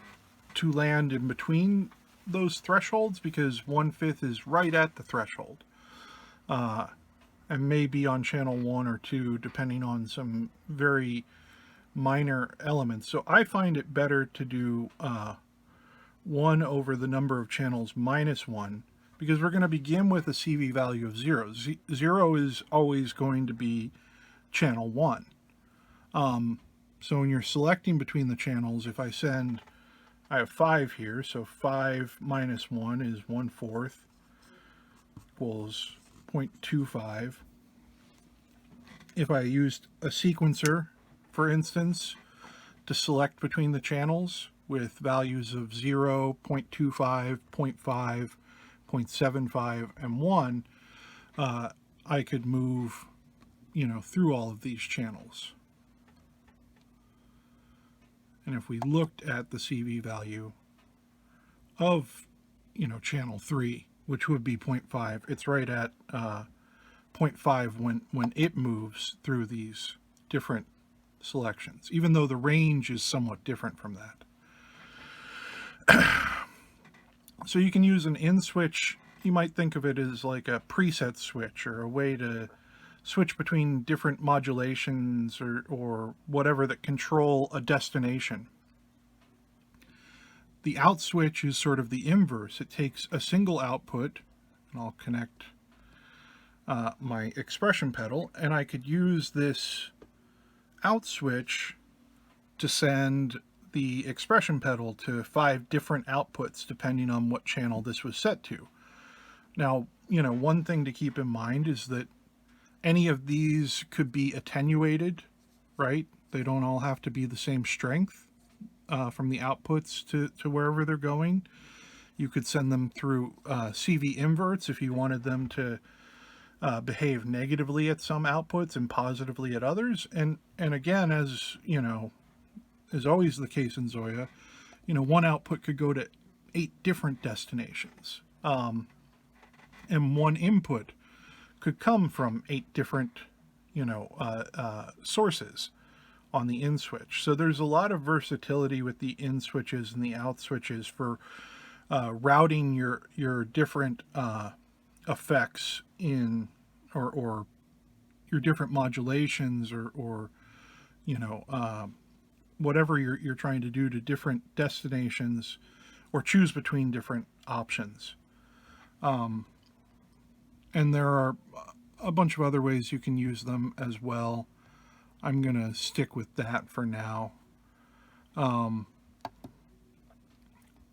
to land in between those thresholds, because 1/5 is right at the threshold, and maybe on channel 1 or 2, depending on some very minor elements. So I find it better to do 1 over the number of channels minus 1, because we're going to begin with a CV value of 0. 0 is always going to be channel 1. So when you're selecting between the channels, if I have 5 here, so 5 minus 1 is 1/4, equals 0.25. If I used a sequencer, for instance, to select between the channels with values of 0, 0.25, 0.5, 0.75, and 1, I could move, through all of these channels. And if we looked at the CV value of, channel 3, which would be 0.5, it's right at 0.5 when it moves through these different selections, even though the range is somewhat different from that. So you can use an in switch. You might think of it as like a preset switch, or a way to switch between different modulations or whatever that control a destination. The out switch is sort of the inverse. It takes a single output, and I'll connect my expression pedal, and I could use this out switch to send the expression pedal to 5 different outputs depending on what channel this was set to. Now, one thing to keep in mind is that any of these could be attenuated, right? They don't all have to be the same strength from the outputs to wherever they're going. You could send them through CV inverts if you wanted them to behave negatively at some outputs and positively at others. And again, as is always the case in ZOIA, one output could go to 8 different destinations, and one input could come from 8 different sources on the in switch. So there's a lot of versatility with the in switches and the out switches for routing your different effects in, or your different modulations, or whatever you're trying to do to different destinations, or choose between different options. And there are a bunch of other ways you can use them as well. I'm going to stick with that for now. The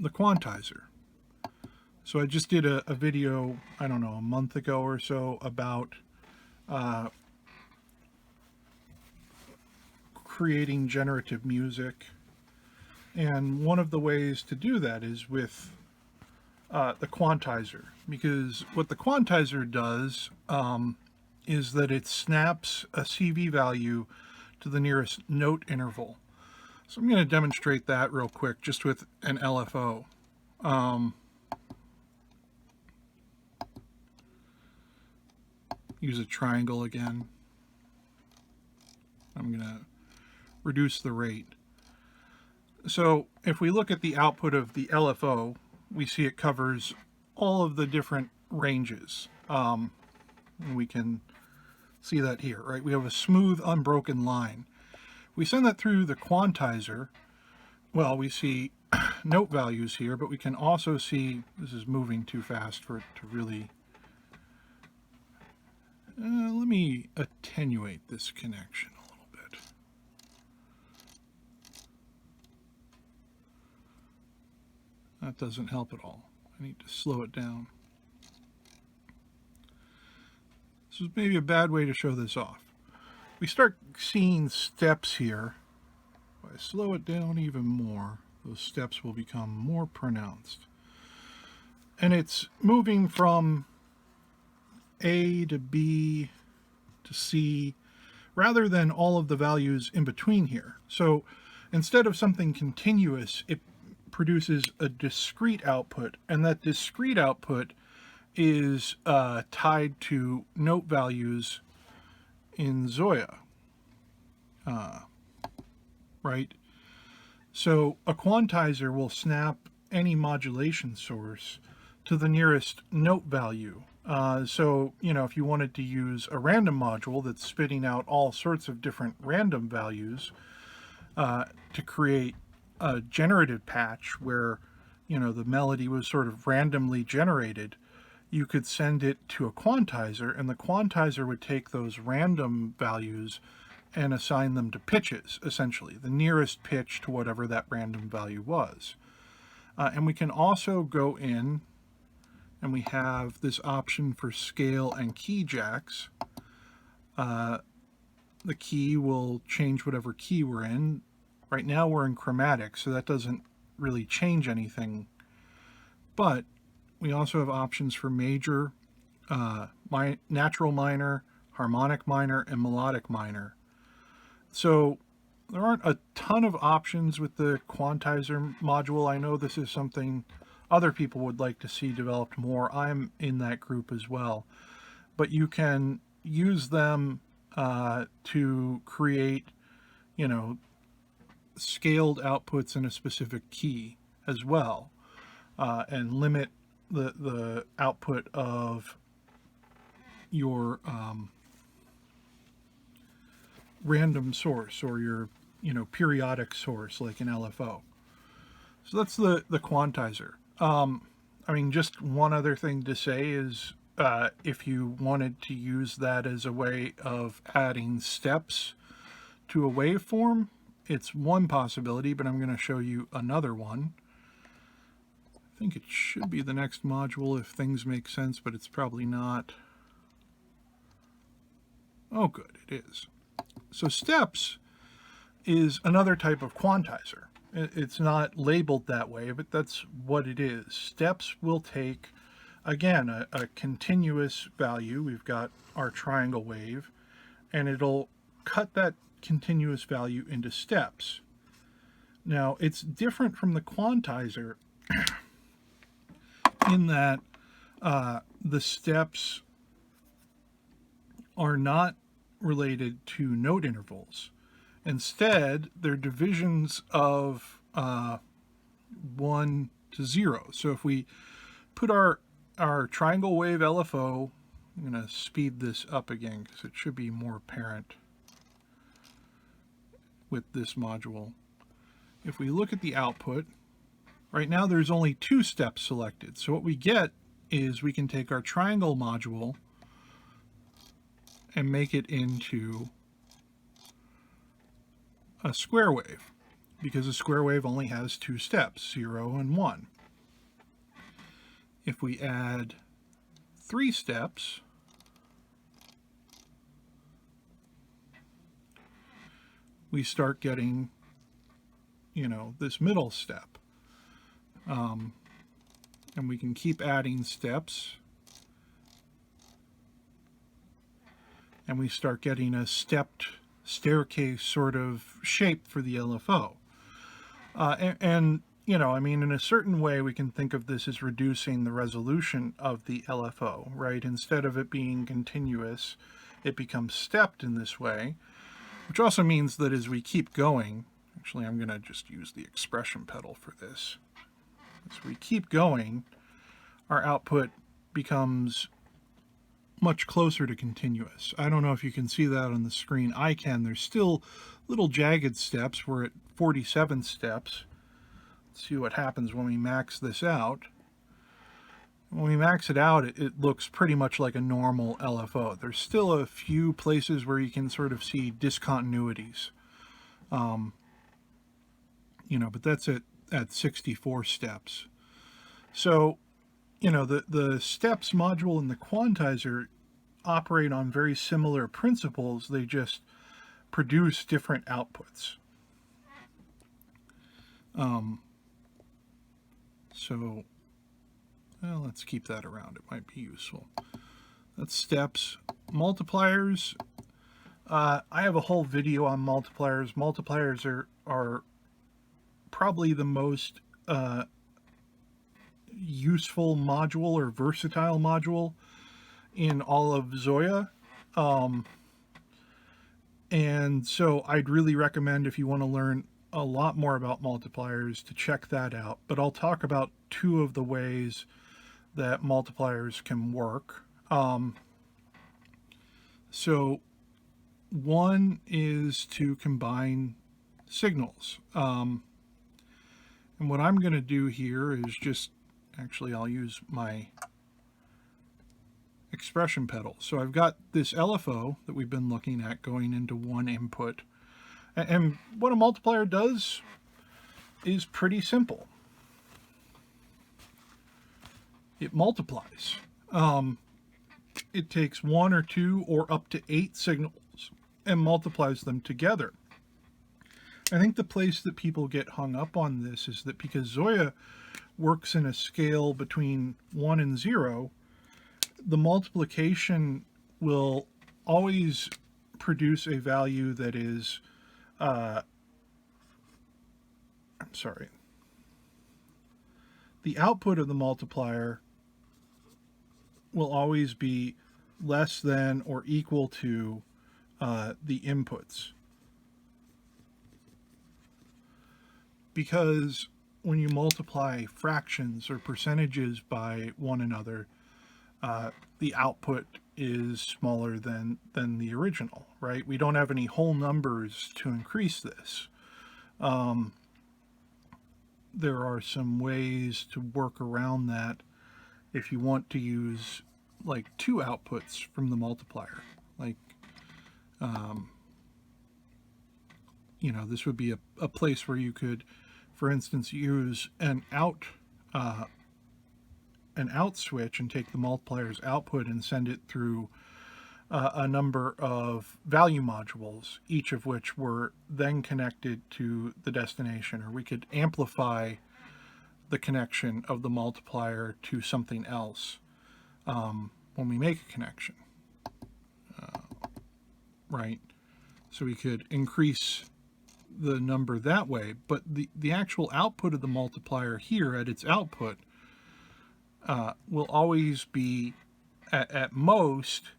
Quantizer. So I just did a video, I don't know, a month ago or so about creating generative music. And one of the ways to do that is with the Quantizer, because what the Quantizer does is that it snaps a CV value to the nearest note interval. So I'm going to demonstrate that real quick just with an LFO. Use a triangle again. I'm going to reduce the rate. So if we look at the output of the LFO, we see it covers all of the different ranges. And we can see that here, right? We have a smooth, unbroken line. We send that through the Quantizer. Well, we see note values here, but we can also see, this is moving too fast for it to really... let me attenuate this connection a little bit. That doesn't help at all. I need to slow it down. This is maybe a bad way to show this off. We start seeing steps here. If I slow it down even more, those steps will become more pronounced. And it's moving from A to B to C, rather than all of the values in between here. So instead of something continuous, it produces a discrete output, and that discrete output is tied to note values in ZOIA, right? So a Quantizer will snap any modulation source to the nearest note value. So, if you wanted to use a random module that's spitting out all sorts of different random values to create a generative patch where, the melody was sort of randomly generated, you could send it to a Quantizer, and the Quantizer would take those random values and assign them to pitches, essentially, the nearest pitch to whatever that random value was. And we can also go in, and we have this option for scale and key jacks. The key will change whatever key we're in. Right now we're in chromatic, so that doesn't really change anything. But we also have options for major, natural minor, harmonic minor, and melodic minor. So there aren't a ton of options with the Quantizer module. I know this is something other people would like to see developed more. I'm in that group as well. But you can use them to create, scaled outputs in a specific key as well, and limit the output of your random source, or your periodic source like an LFO. So that's the Quantizer. Just one other thing to say is if you wanted to use that as a way of adding steps to a waveform, it's one possibility, but I'm going to show you another one. I think it should be the next module if things make sense, but it's probably not. Oh, good, it is. So steps is another type of Quantizer. It's not labeled that way, but that's what it is. Steps will take, again, a continuous value. We've got our triangle wave, and it'll cut that continuous value into steps. Now, it's different from the Quantizer in that the steps are not related to note intervals. Instead, they're divisions of 1 to 0. So if we put our triangle wave LFO, I'm going to speed this up again because it should be more apparent with this module. If we look at the output, right now there's only 2 steps selected. So what we get is we can take our triangle module and make it into a square wave, because a square wave only has 2 steps, 0 and 1. If we add 3 steps, we start getting, this middle step. And we can keep adding steps, and we start getting a stepped staircase sort of shape for the LFO. In a certain way, we can think of this as reducing the resolution of the LFO, right? Instead of it being continuous, it becomes stepped in this way, which also means that as we keep going, actually, I'm going to just use the expression pedal for this. As we keep going, our output becomes much closer to continuous. I don't know if you can see that on the screen. I can. There's still little jagged steps. We're at 47 steps. Let's see what happens when we max this out. When we max it out, it looks pretty much like a normal LFO. There's still a few places where you can sort of see discontinuities. But that's at 64 steps. So, the steps module and the quantizer operate on very similar principles. They just produce different outputs. Let's keep that around. It might be useful. That's steps. Multipliers. I have a whole video on multipliers. Multipliers are probably the most useful module or versatile module in all of ZOIA. And so I'd really recommend, if you want to learn a lot more about multipliers, to check that out. But I'll talk about 2 of the ways that multipliers can work. So one is to combine signals. And what I'm going to do here is I'll use my expression pedal. So I've got this LFO that we've been looking at going into one input. And what a multiplier does is pretty simple. It multiplies. It takes 1 or 2 or up to 8 signals and multiplies them together. I think the place that people get hung up on this is that because ZOIA works in a scale between 1 and 0, the multiplication will always produce a value that is, the output of the multiplier will always be less than or equal to the inputs. Because when you multiply fractions or percentages by one another, the output is smaller than the original, right? We don't have any whole numbers to increase this. There are some ways to work around that if you want to use like 2 outputs from the multiplier. Like, this would be a place where you could, for instance, use an out switch and take the multiplier's output and send it through a number of value modules, each of which were then connected to the destination. Or we could amplify the connection of the multiplier to something else when we make a connection, right? So we could increase the number that way, but the actual output of the multiplier here at its output will always be at most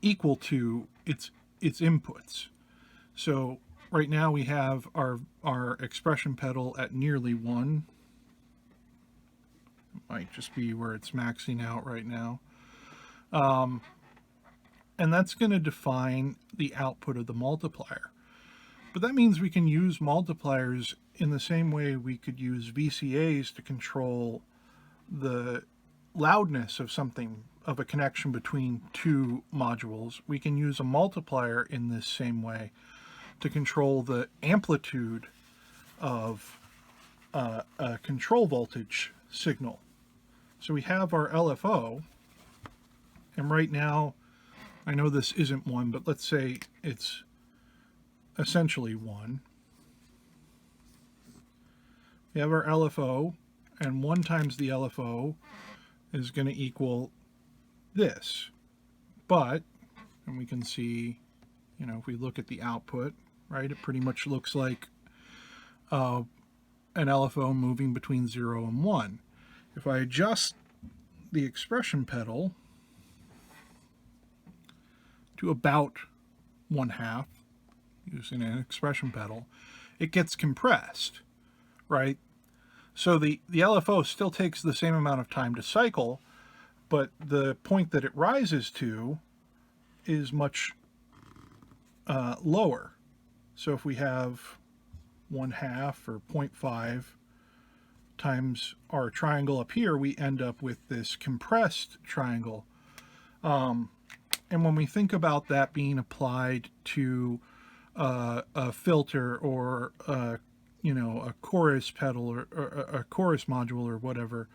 equal to its inputs. So right now we have our expression pedal at nearly 1. It might just be where it's maxing out right now. And that's going to define the output of the multiplier. But that means we can use multipliers in the same way we could use VCAs to control the loudness of something, of a connection between two modules. We can use a multiplier in this same way to control the amplitude of a control voltage signal. So we have our LFO, and right now, I know this isn't 1, but let's say it's essentially 1. We have our LFO, and 1 times the LFO is going to equal this. But, and we can see, you know, if we look at the output, right, it pretty much looks like an LFO moving between 0 and 1. If I adjust the expression pedal to about 1/2 using an expression pedal, it gets compressed, right? So the LFO still takes the same amount of time to cycle, but the point that it rises to is much lower. So if we have 1/2 or 0.5 times our triangle up here, we end up with this compressed triangle. And when we think about that being applied to a filter or you know, a chorus pedal or a chorus module or whatever,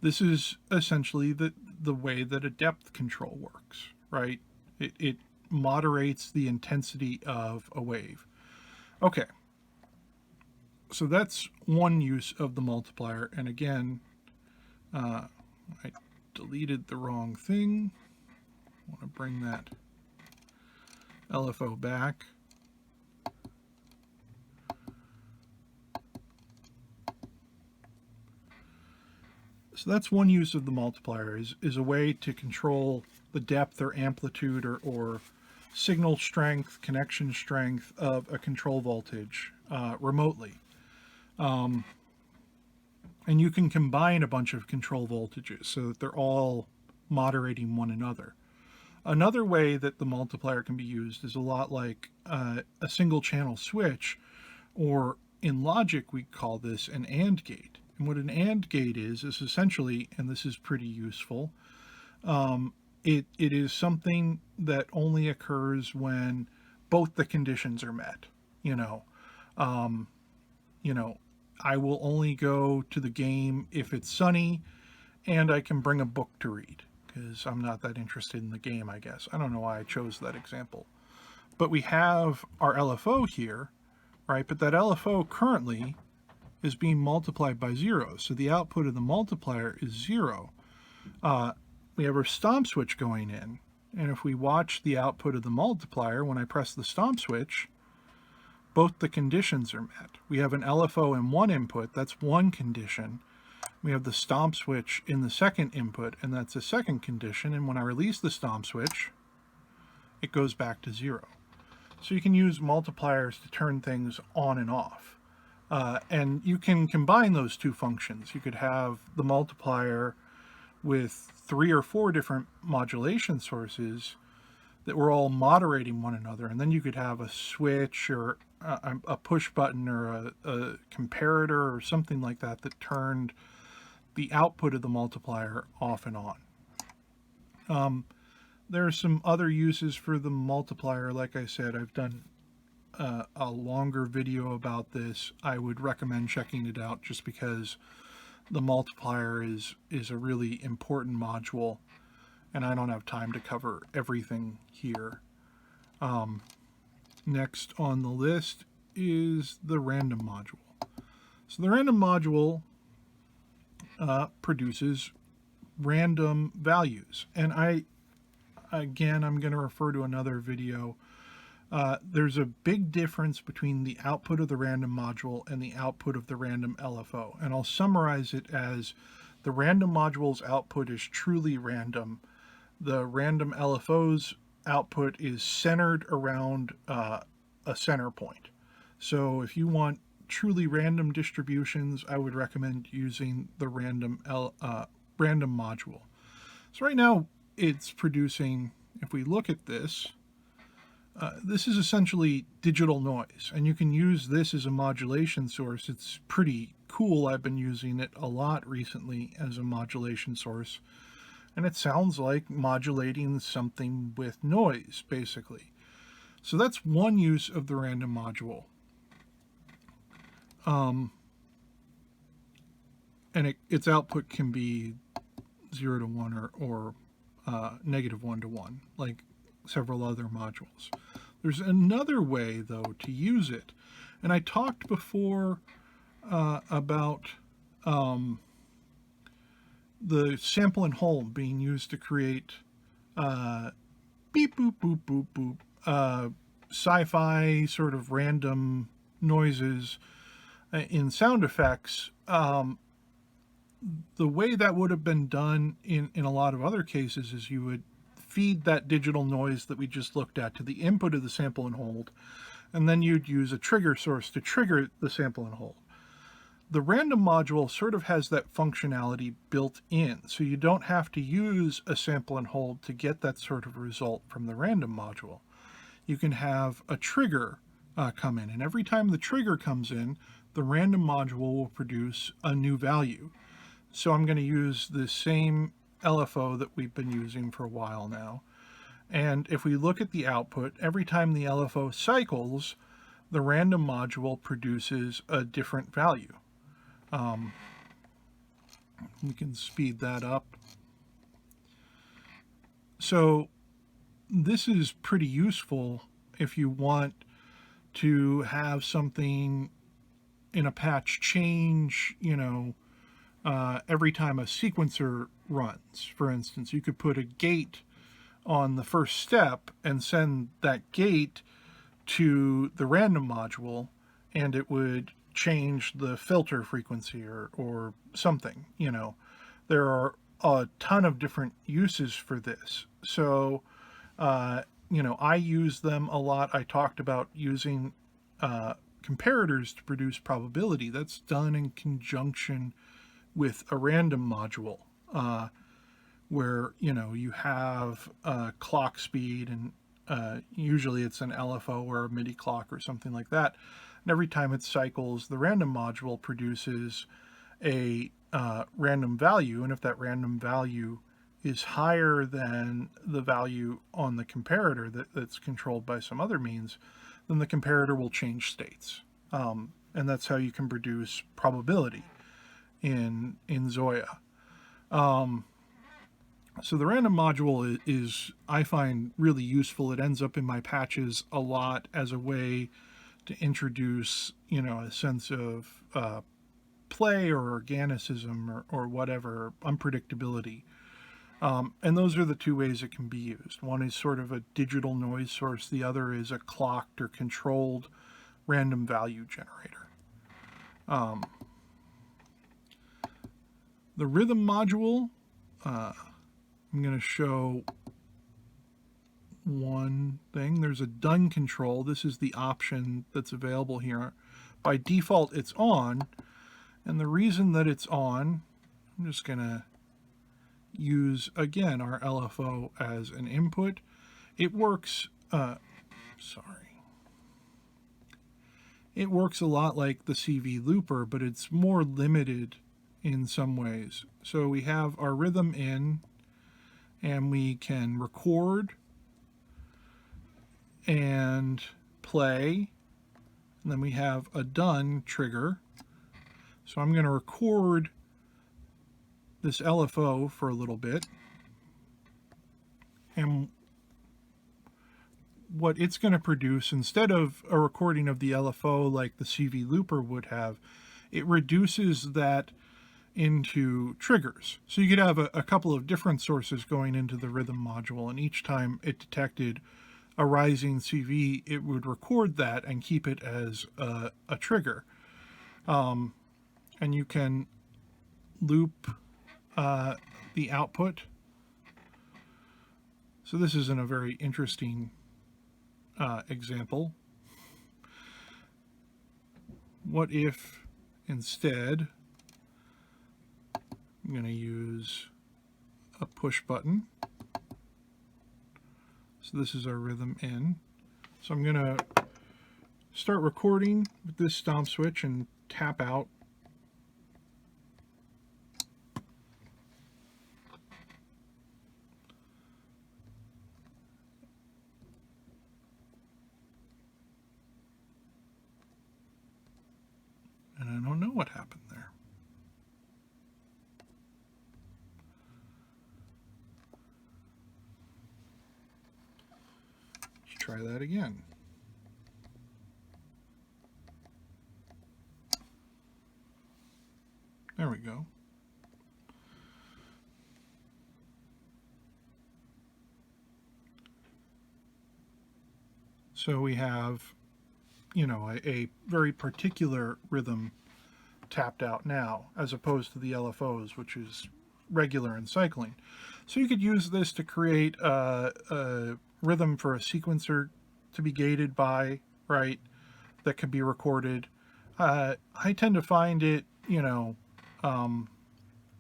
this is essentially the way that a depth control works, right? It moderates the intensity of a wave. Okay, so that's one use of the multiplier. And again, I deleted the wrong thing. I want to bring that LFO back. So that's one use of the multiplier, is a way to control the depth or amplitude or signal strength, connection strength of a control voltage remotely. And you can combine a bunch of control voltages so that they're all moderating one another. Another way that the multiplier can be used is a lot like a single channel switch, or in logic we call this an AND gate. And what an AND gate is essentially, and this is pretty useful, it is something that only occurs when both the conditions are met. You know, I will only go to the game if it's sunny and I can bring a book to read, because I'm not that interested in the game, I guess. I don't know why I chose that example. But we have our LFO here, right? But that LFO currently is being multiplied by 0. So the output of the multiplier is 0. We have our stomp switch going in. And if we watch the output of the multiplier, when I press the stomp switch, both the conditions are met. We have an LFO in one input, that's one condition. We have the stomp switch in the second input, and that's a second condition. And when I release the stomp switch, it goes back to 0. So you can use multipliers to turn things on and off. And you can combine those two functions. You could have the multiplier with 3 or 4 different modulation sources that were all moderating one another. And then you could have a switch or a push button or a comparator or something like that that turned the output of the multiplier off and on. There are some other uses for the multiplier. Like I said, I've done a longer video about this. I would recommend checking it out just because the multiplier is a really important module, and I don't have time to cover everything here. Next on the list is the random module. So the random module produces random values, and I'm going to refer to another video. There's a big difference between the output of the random module and the output of the random LFO. And I'll summarize it as the random module's output is truly random. The random LFO's output is centered around a center point. So if you want truly random distributions, I would recommend using the random module. So right now it's producing, if we look at this, this is essentially digital noise, and you can use this as a modulation source. It's pretty cool. I've been using it a lot recently as a modulation source, and it sounds like modulating something with noise, basically. So that's one use of the random module. And its output can be 0 to 1 or -1 to 1, like several other modules. There's another way, though, to use it. And I talked before about the sample and hold being used to create beep, boop, boop, boop, boop, sci-fi sort of random noises in sound effects. The way that would have been done in a lot of other cases is you would feed that digital noise that we just looked at to the input of the sample and hold, and then you'd use a trigger source to trigger the sample and hold. The random module sort of has that functionality built in, so you don't have to use a sample and hold to get that sort of result from the random module. You can have a trigger come in, and every time the trigger comes in, the random module will produce a new value. So I'm going to use the same LFO that we've been using for a while now. And if we look at the output, every time the LFO cycles, the random module produces a different value. We can speed that up. So this is pretty useful if you want to have something in a patch change, every time a sequencer runs. For instance, you could put a gate on the first step and send that gate to the random module, and it would change the filter frequency or something. There are a ton of different uses for this. So I use them a lot. I talked about using comparators to produce probability. That's done in conjunction with a random module, where you have clock speed, and usually it's an LFO or a MIDI clock or something like that. And every time it cycles, the random module produces a random value, and if that random value is higher than the value on the comparator that's controlled by some other means, then the comparator will change states. And that's how you can produce probability in ZOIA. So the random module is, I find, really useful. It ends up in my patches a lot as a way to introduce, a sense of play or organicism or whatever, unpredictability. And those are the two ways it can be used. One is sort of a digital noise source. The other is a clocked or controlled random value generator. The rhythm module, I'm going to show one thing. There's a done control. This is the option that's available here. By default, it's on. And the reason that it's on, I'm just going to use, again, our LFO as an input. It works, It works a lot like the CV looper, but it's more limited in some ways. So we have our rhythm in, and we can record and play, and then we have a done trigger. So I'm going to record this LFO for a little bit, and what it's going to produce, instead of a recording of the LFO like the CV looper would have, it reduces that into triggers. So you could have a couple of different sources going into the rhythm module, and each time it detected a rising CV, it would record that and keep it as a trigger. And you can loop the output. So this isn't a very interesting example. What if instead I'm going to use a push button. So this is our rhythm in. So I'm going to start recording with this stomp switch and tap out. And I don't know what happened there. Let's try that again. There we go. So we have, you know, a very particular rhythm tapped out now, as opposed to the LFOs, which is regular and cycling. So you could use this to create a rhythm for a sequencer to be gated by, right, that could be recorded. I tend to find it, you know,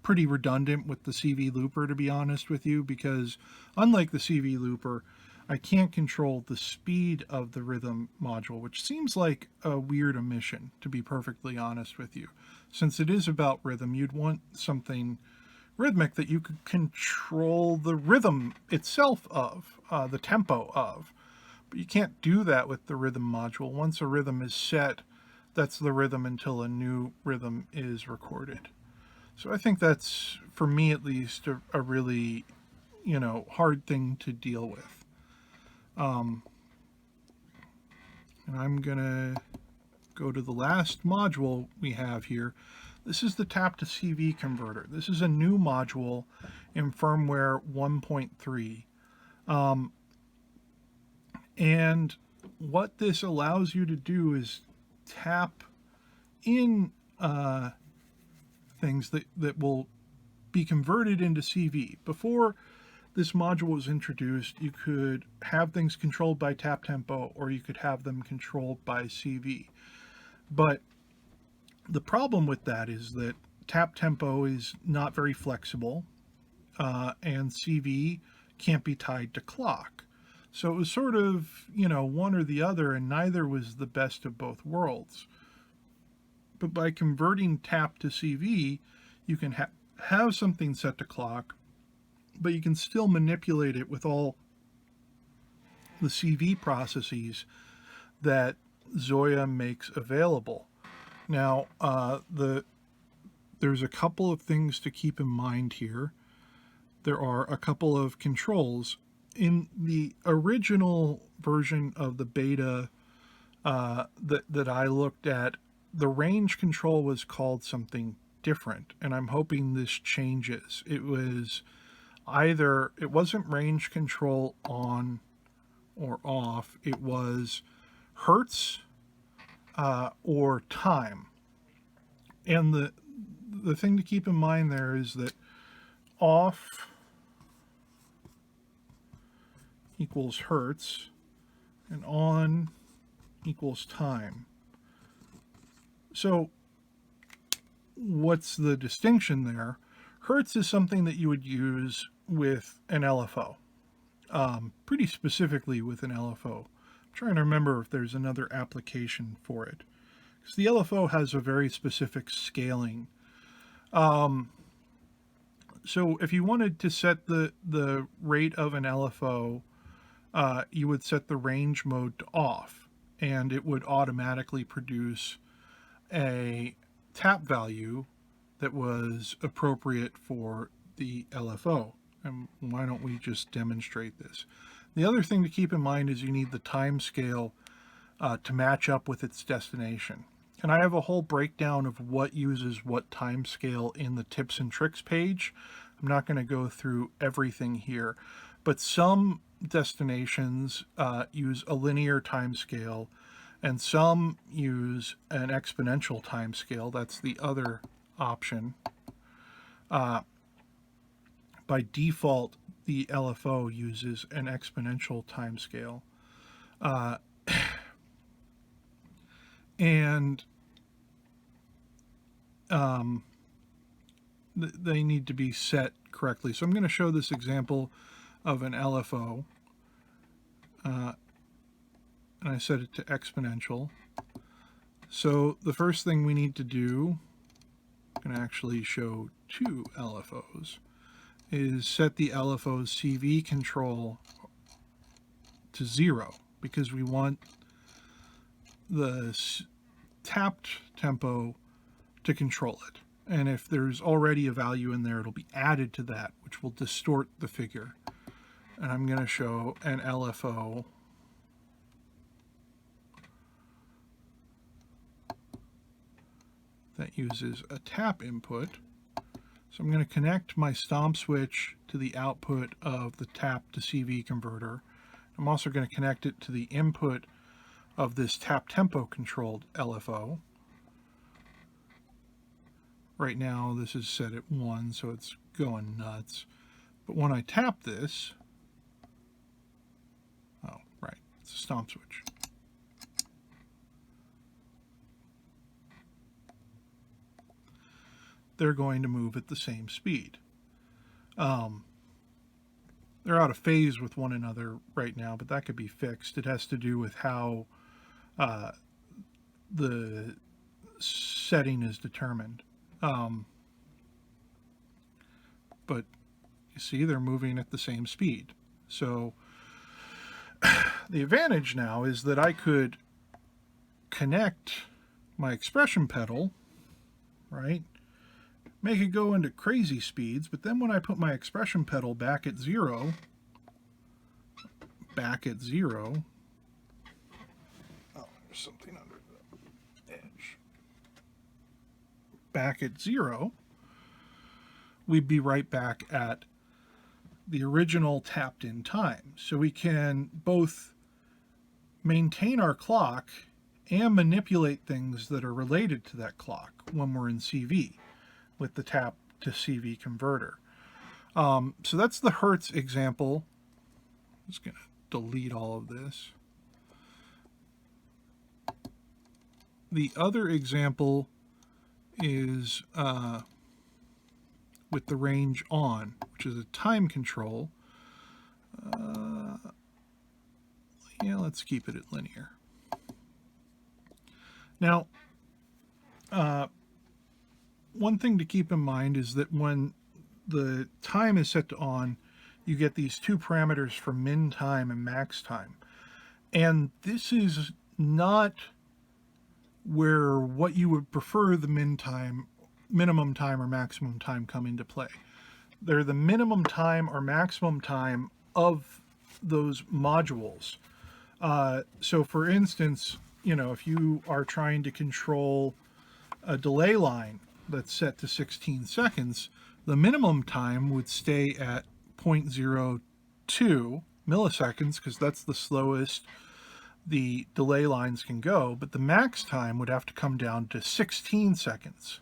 pretty redundant with the CV looper, to be honest with you, because unlike the CV looper, I can't control the speed of the rhythm module, which seems like a weird omission, to be perfectly honest with you. Since it is about rhythm, you'd want something rhythmic that you could control the rhythm itself of, the tempo of. But you can't do that with the rhythm module. Once a rhythm is set, that's the rhythm until a new rhythm is recorded. So I think that's, for me at least, a really, you know, hard thing to deal with. And I'm gonna go to the last module we have here. This is the tap to CV converter. This is a new module in firmware 1.3. And what this allows you to do is tap in things that will be converted into CV. Before this module was introduced, you could have things controlled by tap tempo, or you could have them controlled by CV. But the problem with that is that tap tempo is not very flexible, and CV can't be tied to clock. So it was sort of, you know, one or the other, and neither was the best of both worlds. But by converting tap to CV, you can have something set to clock, but you can still manipulate it with all the CV processes that ZOIA makes available. Now, there's a couple of things to keep in mind here. There are a couple of controls. In the original version of the beta that I looked at, the range control was called something different, and I'm hoping this changes. It wasn't range control on or off, it was hertz or time. And the thing to keep in mind there is that off equals hertz and on equals time. So what's the distinction there? Hertz is something that you would use with an LFO, pretty specifically with an LFO. I'm trying to remember if there's another application for it, because the LFO has a very specific scaling. So if you wanted to set the rate of an LFO, you would set the range mode to off, and it would automatically produce a tap value that was appropriate for the LFO. And why don't we just demonstrate this? The other thing to keep in mind is you need the time scale to match up with its destination. And I have a whole breakdown of what uses what time scale in the tips and tricks page. I'm not going to go through everything here, but some destinations use a linear time scale, and some use an exponential time scale. That's the other option. By default, the LFO uses an exponential timescale. And they need to be set correctly. So I'm going to show this example of an LFO. And I set it to exponential. So the first thing we need to do, I'm going to actually show two LFOs, is set the LFO's CV control to 0, because we want the tapped tempo to control it. And if there's already a value in there, it'll be added to that, which will distort the figure. And I'm going to show an LFO that uses a tap input. So I'm going to connect my stomp switch to the output of the tap to CV converter. I'm also going to connect it to the input of this tap tempo controlled LFO. Right now this is set at 1, so it's going nuts. But when I tap this, oh, right, it's a stomp switch. They're going to move at the same speed. They're out of phase with one another right now, but that could be fixed. It has to do with how the setting is determined. But you see, they're moving at the same speed. So the advantage now is that I could connect my expression pedal, right? Make it go into crazy speeds, but then when I put my expression pedal back at 0, oh, there's something under the edge. Back at 0, we'd be right back at the original tapped in time. So we can both maintain our clock and manipulate things that are related to that clock when we're in CV with the tap to CV converter. So that's the Hertz example. I'm just going to delete all of this. The other example is with the range on, which is a time control. Yeah, let's keep it at linear. Now, one thing to keep in mind is that when the time is set to on, you get these two parameters for min time and max time. And this is not where what you would prefer the minimum time or maximum time come into play. They're the minimum time or maximum time of those modules. So for instance, you know, if you are trying to control a delay line that's set to 16 seconds, the minimum time would stay at 0.02 milliseconds, because that's the slowest the delay lines can go, but the max time would have to come down to 16 seconds,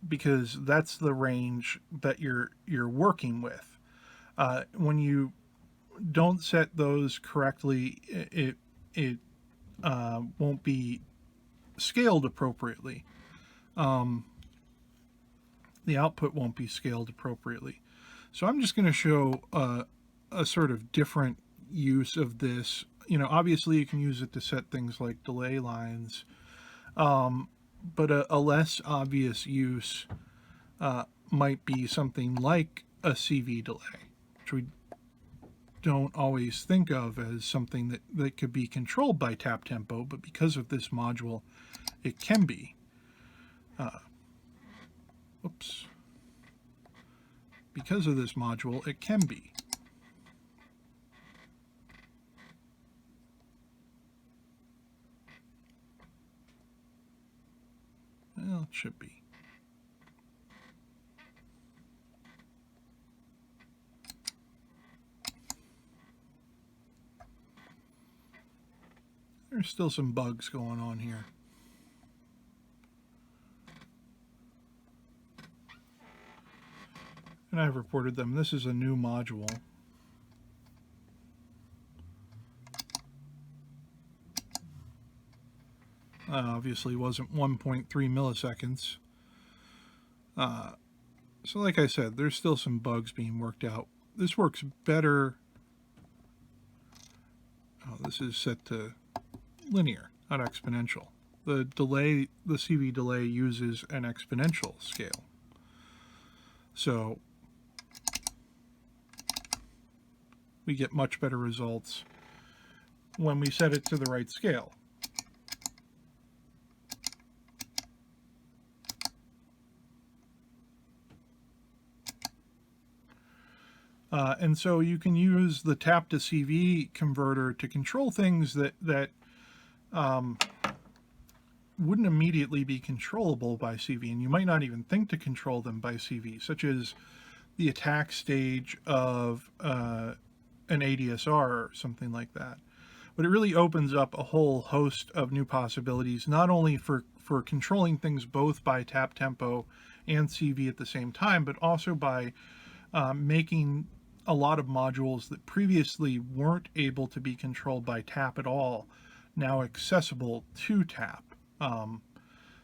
because that's the range that you're working with. When you don't set those correctly, it won't be scaled appropriately. The output won't be scaled appropriately. So I'm just going to show a sort of different use of this. You know, obviously you can use it to set things like delay lines, but a less obvious use might be something like a CV delay, which we don't always think of as something that could be controlled by tap tempo, but because of this module, it can be. Because of this module, it can be. Well, it should be. There's still some bugs going on here. and I've reported them. This is a new module. Obviously wasn't 1.3 milliseconds. So like I said, there's still some bugs being worked out. This works better. Oh, this is set to linear, not exponential. The delay, the CV delay uses an exponential scale. So we get much better results when we set it to the right scale. And so you can use the tap to CV converter to control things that wouldn't immediately be controllable by CV, and you might not even think to control them by CV, such as the attack stage of an ADSR or something like that. But it really opens up a whole host of new possibilities, not only for controlling things both by tap tempo and CV at the same time, but also by making a lot of modules that previously weren't able to be controlled by tap at all now accessible to tap.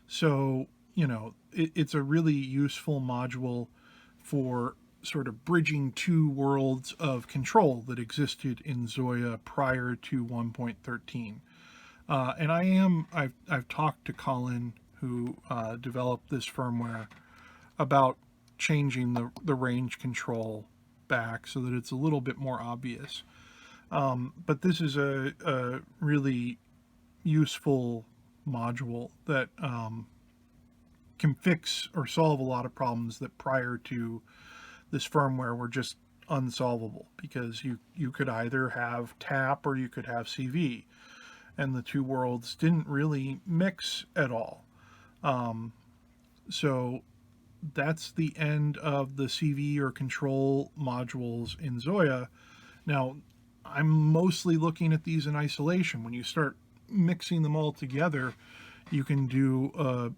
So, you know, it's a really useful module for sort of bridging two worlds of control that existed in ZOIA prior to 1.13. And I've talked to Colin, who developed this firmware, about changing the range control back so that it's a little bit more obvious. But this is a really useful module that can fix or solve a lot of problems that prior to this firmware were just unsolvable, because you could either have tap or you could have CV, and the two worlds didn't really mix at all. So that's the end of the CV or control modules in ZOIA. Now, I'm mostly looking at these in isolation. When you start mixing them all together, you can do a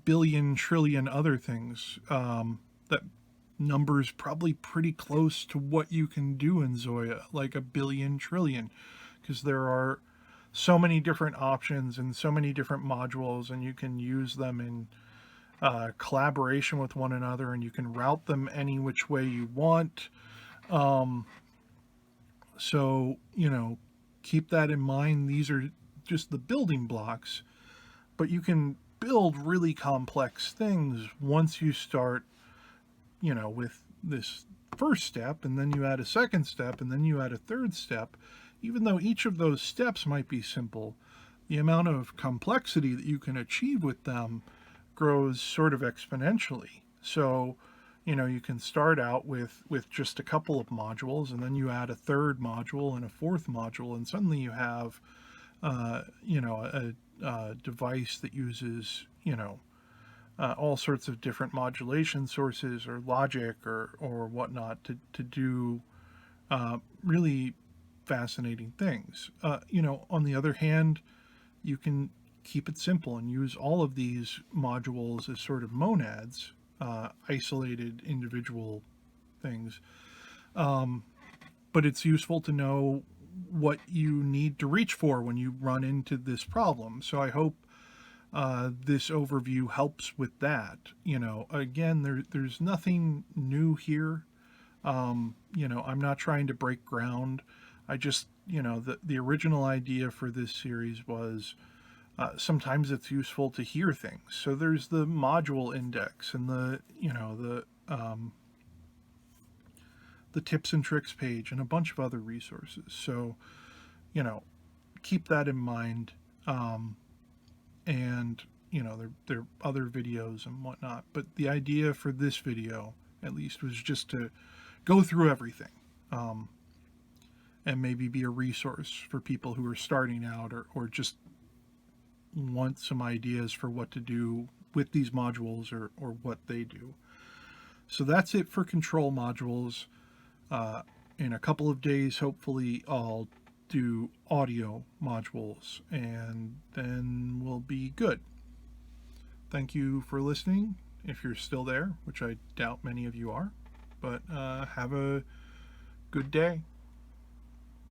billion trillion other things. That number's probably pretty close to what you can do in ZOIA, like a billion trillion, because there are so many different options and so many different modules, and you can use them in collaboration with one another, and you can route them any which way you want. So, you know, keep that in mind. These are just the building blocks, but you can build really complex things once you start, you know, with this first step, and then you add a second step, and then you add a third step. Even though each of those steps might be simple, the amount of complexity that you can achieve with them grows sort of exponentially. So, you know, you can start out with just a couple of modules, and then you add a third module and a fourth module, and suddenly you have, you know, a device that uses, you know, all sorts of different modulation sources or logic or whatnot to do really fascinating things. You know, on the other hand, you can keep it simple and use all of these modules as sort of monads, isolated individual things. But it's useful to know what you need to reach for when you run into this problem. So I hope this overview helps with that. You know, again, there's nothing new here. You know, I'm not trying to break ground. I just, you know, the original idea for this series was sometimes it's useful to hear things. So there's the module index and the, you know, the tips and tricks page and a bunch of other resources. So, you know, keep that in mind. And, you know, there are other videos and whatnot. But the idea for this video, at least, was just to go through everything. And maybe be a resource for people who are starting out or just want some ideas for what to do with these modules or what they do. So that's it for control modules. In a couple of days, hopefully, I'll do audio modules, and then we'll be good. Thank you for listening, if you're still there, which I doubt many of you are. But have a good day.